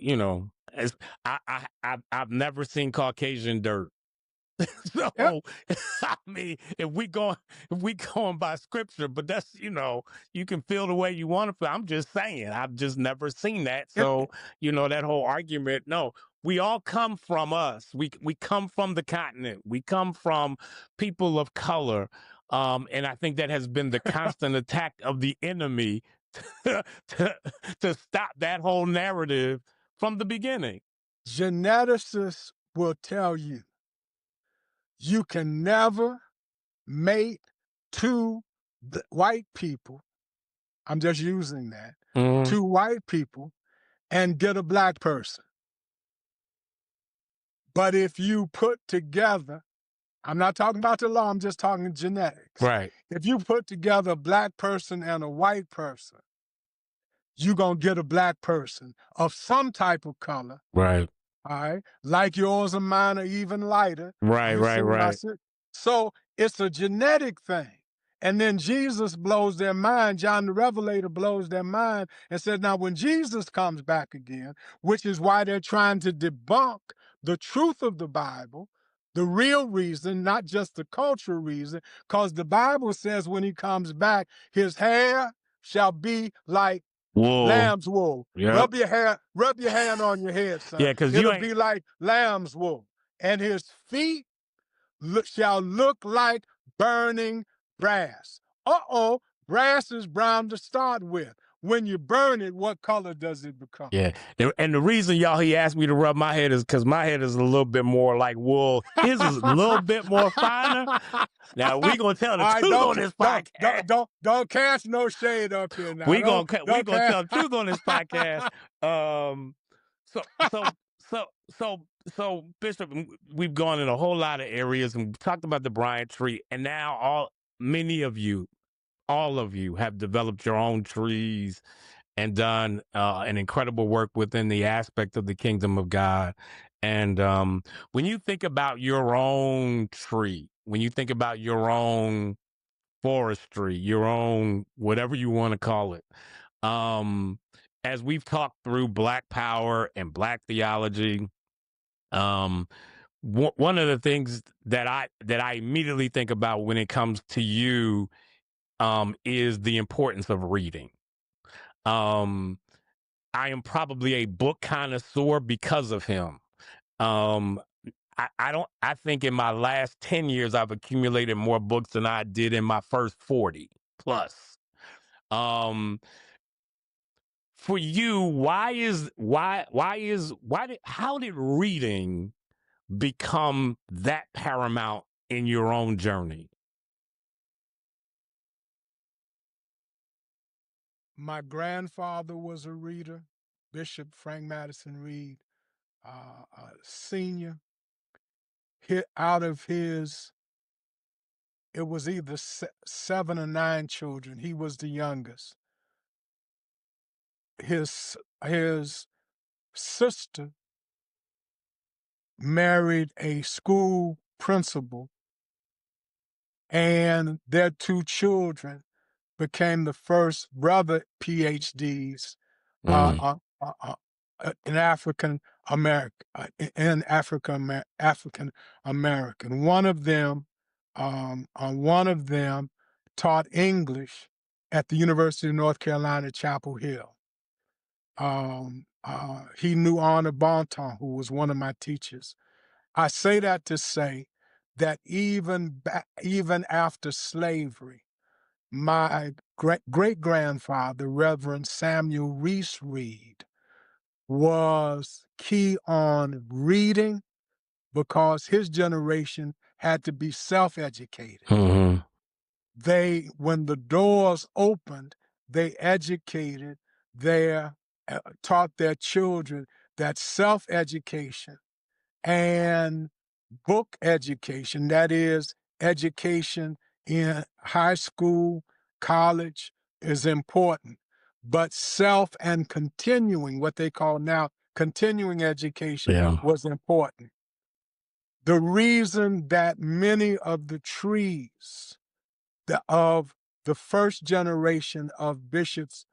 I've never seen Caucasian dirt. Yep. So I mean, if we going by scripture, but that's you can feel the way you want to feel. I'm just saying, I've just never seen that. It, So that whole argument. No, we all come from us. We come from the continent. We come from people of color. And I think that has been the constant attack of the enemy to, to stop that whole narrative from the beginning. geneticists will tell you you can never mate two white people. I'm just using that. Mm-hmm. Two white people and get a black person. But if you put together, I'm not talking about the law, I'm just talking genetics. Right. If you put together a black person and a white person, you're going to get a black person of some type of color. Right. All right. Like yours and mine are even lighter. Right. You see Right. what I Right. said? So it's a genetic thing. And then Jesus blows their mind. John the Revelator blows their mind and says, now when Jesus comes back again, which is why they're trying to debunk the truth of the Bible, the real reason, not just the cultural reason, because the Bible says when he comes back, his hair shall be like Wool. lamb's wool. Yep. Rub your hand on your head, son. Yeah, because you It'll ain't. be like lamb's wool. And his feet shall look like burning brass. Uh-oh, brass is brown to start with. When you burn it, what color does it become? Yeah, and the reason he asked me to rub my head is because my head is a little bit more like wool. His is a little bit more finer. Now we gonna tell the All right, truth on this podcast. don't cast no shade up here now. We Don't gonna tell the cast. truth on this podcast. So so so so Bishop, we've gone in a whole lot of areas and we've talked about the Bryant tree, and now all of you have developed your own trees and done an incredible work within the aspect of the kingdom of God. And when you think about your own tree, when you think about your own forestry, your own whatever you want to call it, as we've talked through Black power and Black theology, um, one of the things that I immediately think about when it comes to you is the importance of reading. Um, I am probably a book connoisseur because of him. Um, I think in my last 10 years, I've accumulated more books than I did in my first 40 plus. Um, for you, how did reading become that paramount in your own journey? My grandfather was a reader, Bishop Frank Madison Reid, senior. Out of his, it was either 7 or 9 children. He was the youngest. His sister married a school principal, and their 2 children became the first brother PhDs Mm, in African African American. One of them taught English at the University of North Carolina, Chapel Hill. He knew Arna Bonton, who was one of my teachers. I say that to say that even after slavery, my great-grandfather, Reverend Samuel Reese Reed, was key on reading because his generation had to be self-educated. mhm. When the doors opened, they taught their children that self-education and book education, that is, education in high school, college, is important. But self and continuing, what they call now continuing education, Yeah. was important. The reason that many of the trees of the first generation of bishops'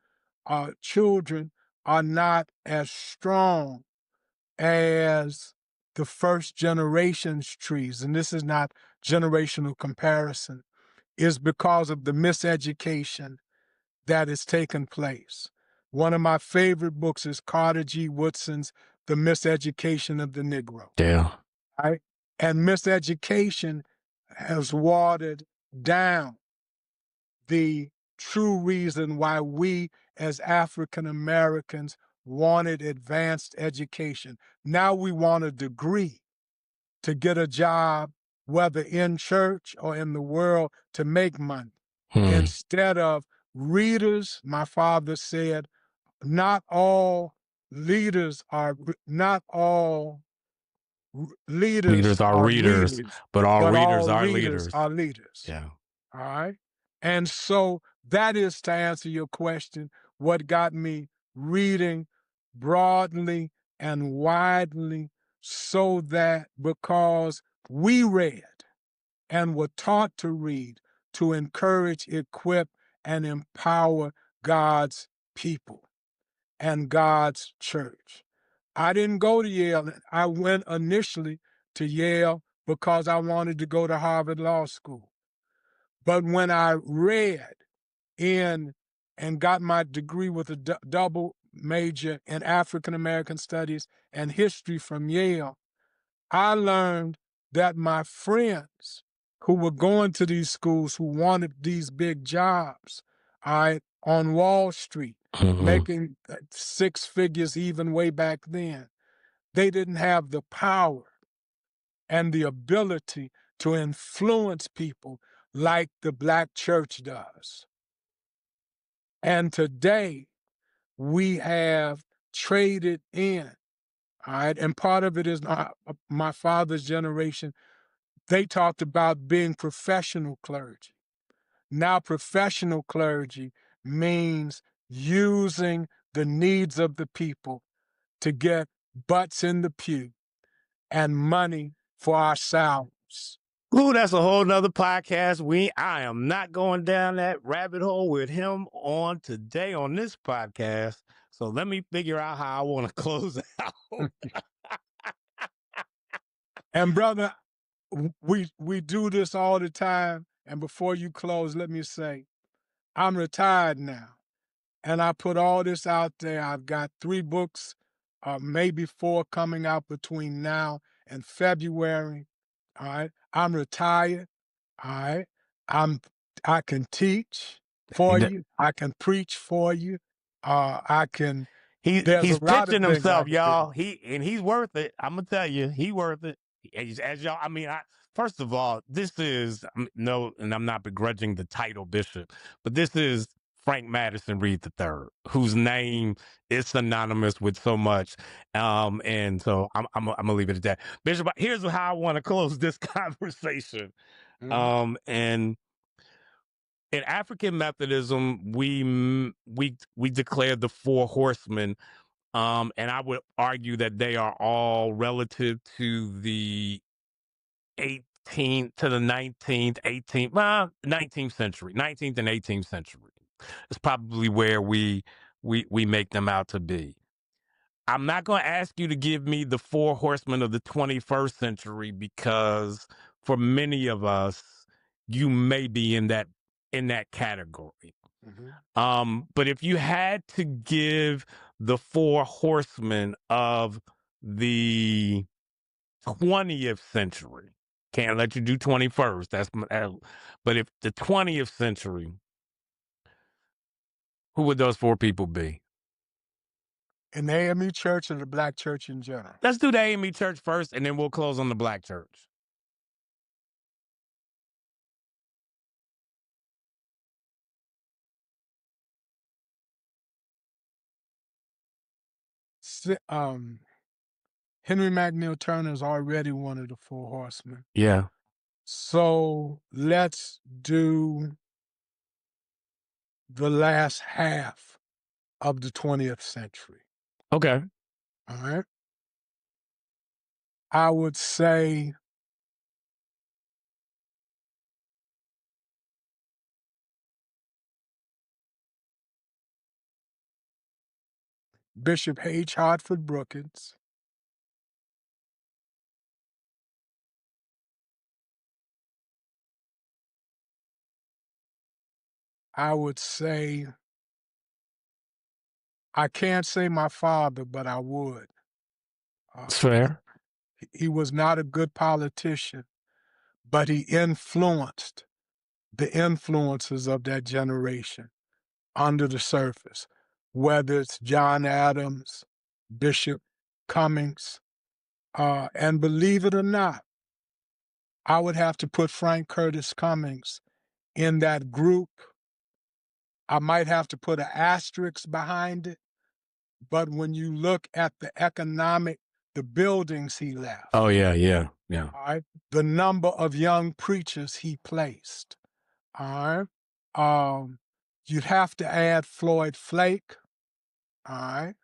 children are not as strong as the first generation's trees, and this is not generational comparison, is because of the miseducation that has taken place. One of my favorite books is Carter G. Woodson's The Miseducation of the Negro. Yeah. Right? And miseducation has watered down the true reason why we as African Americans wanted advanced education. Now we want a degree to get a job, whether in church or in the world, to make money. Hmm. Instead of readers, my father said, not all not all leaders Leaders are are readers, readers, but all but readers all are readers leaders. are leaders. Yeah. All right. And so that is, to answer your question, what got me reading broadly and widely, so that because we read and were taught to read to encourage, equip, and empower God's people and God's church. I didn't go to Yale. I went initially to Yale because I wanted to go to Harvard Law School. But when I read in and got my degree with a double major in African American Studies and History from Yale, I learned that my friends who were going to these schools, who wanted these big jobs, on Wall Street, Mhm. making 6 figures even way back then, they didn't have the power and the ability to influence people like the Black church does. And today, we have traded in, all right? And part of it is my father's generation. They talked about being professional clergy. Now, professional clergy means using the needs of the people to get butts in the pew and money for ourselves. Ooh, that's a whole nother podcast. I am not going down that rabbit hole with him on today on this podcast. So let me figure out how I want to close out. And brother, we do this all the time. And before you close, let me say, I'm retired now. And I put all this out there. I've got 3 books, maybe 4 coming out between now and February. All right. I'm retired. All right. I'm I can teach for He- you. I can preach for you. I can there's he's a lot of pitching things I himself, can do. y'all. He's worth it. I'm gonna tell you, he worth it. As y'all, I mean, first of all, this is no, and I'm not begrudging the title bishop, but this is Frank Madison Reid III, whose name is synonymous with so much. And so I'm gonna leave it at that. Bishop, here's how I want to close this conversation. Mhm. And in African Methodism, we declare the 4 horsemen. And I would argue that they are all relative to the 18th to the 19th, 18th, 19th century, 19th and 18th century. It's probably where we make them out to be. I'm not going to ask you to give me the 4 horsemen of the 21st century because for many of us, you may be in that category. Mhm. But if you had to give the 4 horsemen of the 20th century, can't let you do 21st. But if the 20th century, who would those 4 people be? In the AME church and the black church in general. Let's do the AME church first, and then we'll close on the black church. Henry McNeil Turner is already one of the 4 horsemen. Yeah. So let's do the last half of the 20th century. Okay. All right. I would say Bishop H. Hartford Brookins. I would say, I can't say my father, but I would. It's Uh, fair. he was not a good politician, but he influenced the influences of that generation under the surface, whether it's John Adams, Bishop Cummings, and believe it or not, I would have to put Frank Curtis Cummings in that group. I might have to put an asterisk behind it, but when you look at the buildings he Oh, left, yeah, yeah, yeah. all right, the number of young preachers he placed, all right, you'd have to add Floyd Flake, all right,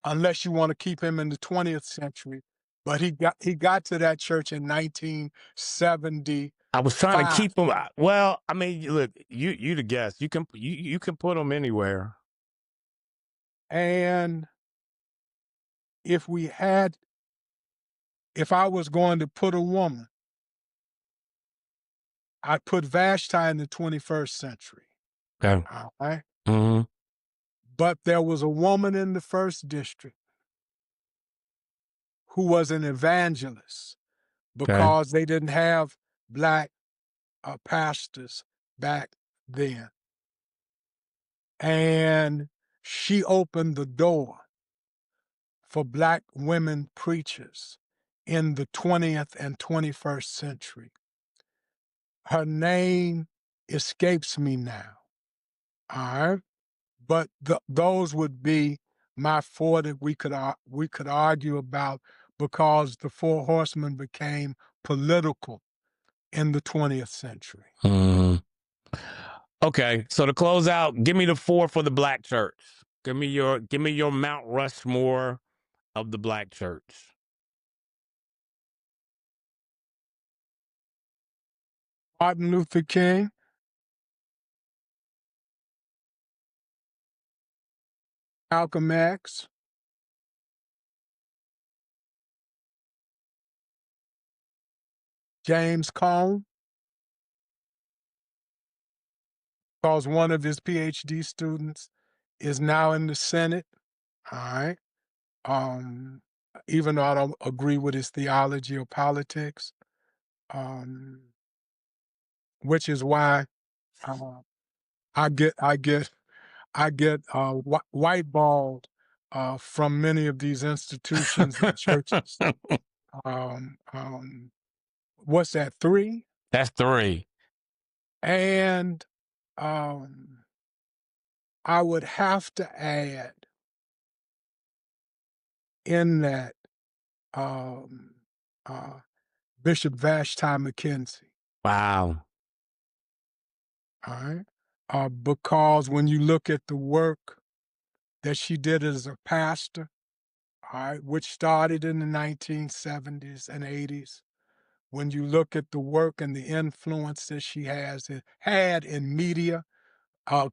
unless you want to keep him in the 20th century. But he got to that church in 1975. I was trying to keep them. Well, I mean, look, you the guest. You can put them anywhere. And if I was going to put a woman, I'd put Vashti in the 21st century. Okay. All right. Mm-hmm. But there was a woman in the first district who was an evangelist Okay. because they didn't have black pastors back then. And she opened the door for black women preachers in the 20th and 21st century. Her name escapes me now. All right. But those would be my 4 that we could argue about because the 4 horsemen became political in the 20th century. Mm-hmm. Okay. So to close out, give me the 4 for the black church. Give me your Mount Rushmore of the black church. Martin Luther King, Malcolm X, James Cone, because one of his PhD students is now in the Senate. All right. Um, Even though I don't agree with his theology or politics, um, which is why uh, I get whiteballed from many of these institutions and churches. What's that, 3? That's 3. And I would have to add in that um, uh, Bishop Vashti McKenzie. Wow. All right. Because when you look at the work that she did as a pastor, all right, which started in the 1970s and 80s, when you look at the work and the influence that she had in media,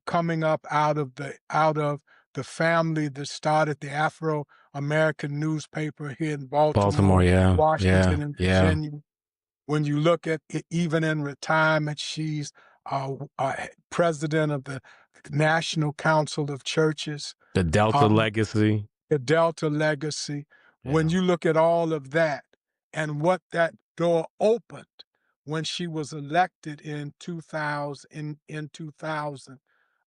coming up out of the family that started the Afro American newspaper here in Baltimore, Baltimore, yeah. Washington, Yeah. and Yeah. Virginia. When you look at it, even in retirement, she's president of the National Council of Churches, The Delta legacy. the Delta legacy. When Yeah. you look at all of that and what that door opened when she was elected in 2000,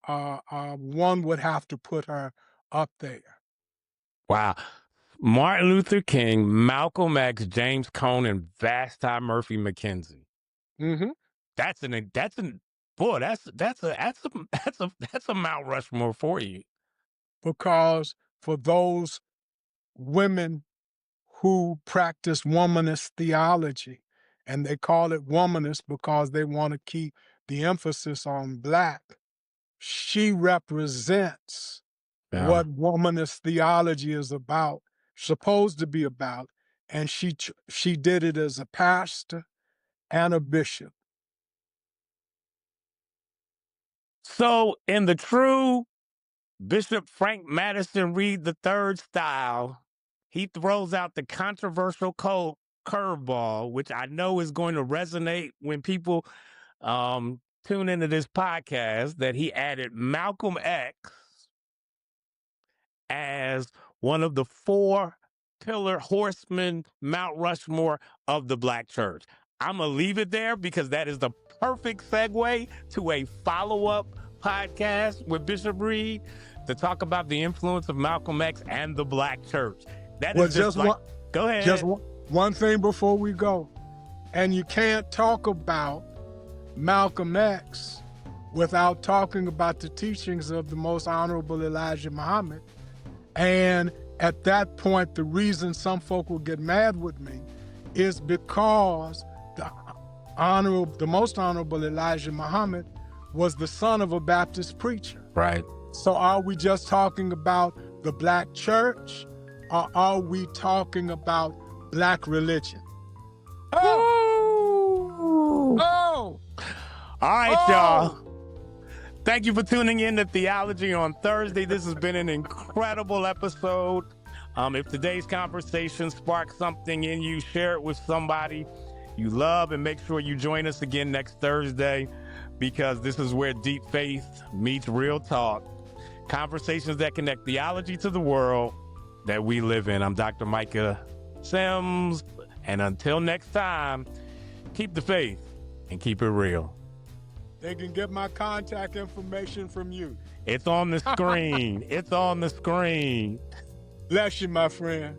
one would have to put her up there. Wow. Martin Luther King, Malcolm X, James Cone, and Vashti Murphy McKenzie. Mm-hmm. That's a Mount Rushmore for you. Because for those women who practice womanist theology, and they call it womanist because they want to keep the emphasis on Black, she represents Yeah. what womanist theology is about, supposed to be about, and she did it as a pastor and a bishop. So in the true Bishop Frank Madison Reid III style, he throws out the controversial curveball, which I know is going to resonate when people tune into this podcast, that he added Malcolm X as one of the 4 pillar horsemen, Mount Rushmore of the Black church. I'm going to leave it there because that is the perfect segue to a follow-up podcast with Bishop Reid to talk about the influence of Malcolm X and the Black church. That is just like, go ahead. Just one thing before we go. And you can't talk about Malcolm X without talking about the teachings of the Most Honorable Elijah Muhammad. And at that point, the reason some folk will get mad with me is because the Most Honorable Elijah Muhammad was the son of a Baptist preacher. Right. So are we just talking about the Black church, or are we talking about Black religion? Oh! Oh! All right, y'all. Thank you for tuning in to Theology on Thursday. This has been an incredible episode. If today's conversation sparked something in you, share it with somebody you love, and make sure you join us again next Thursday, because this is where deep faith meets real talk. Conversations that connect theology to the world that we live in. I'm Dr. Micah Sims, and until next time, keep the faith and keep it real. They can get my contact information from you. It's on the screen. It's on the screen. Bless you, my friend.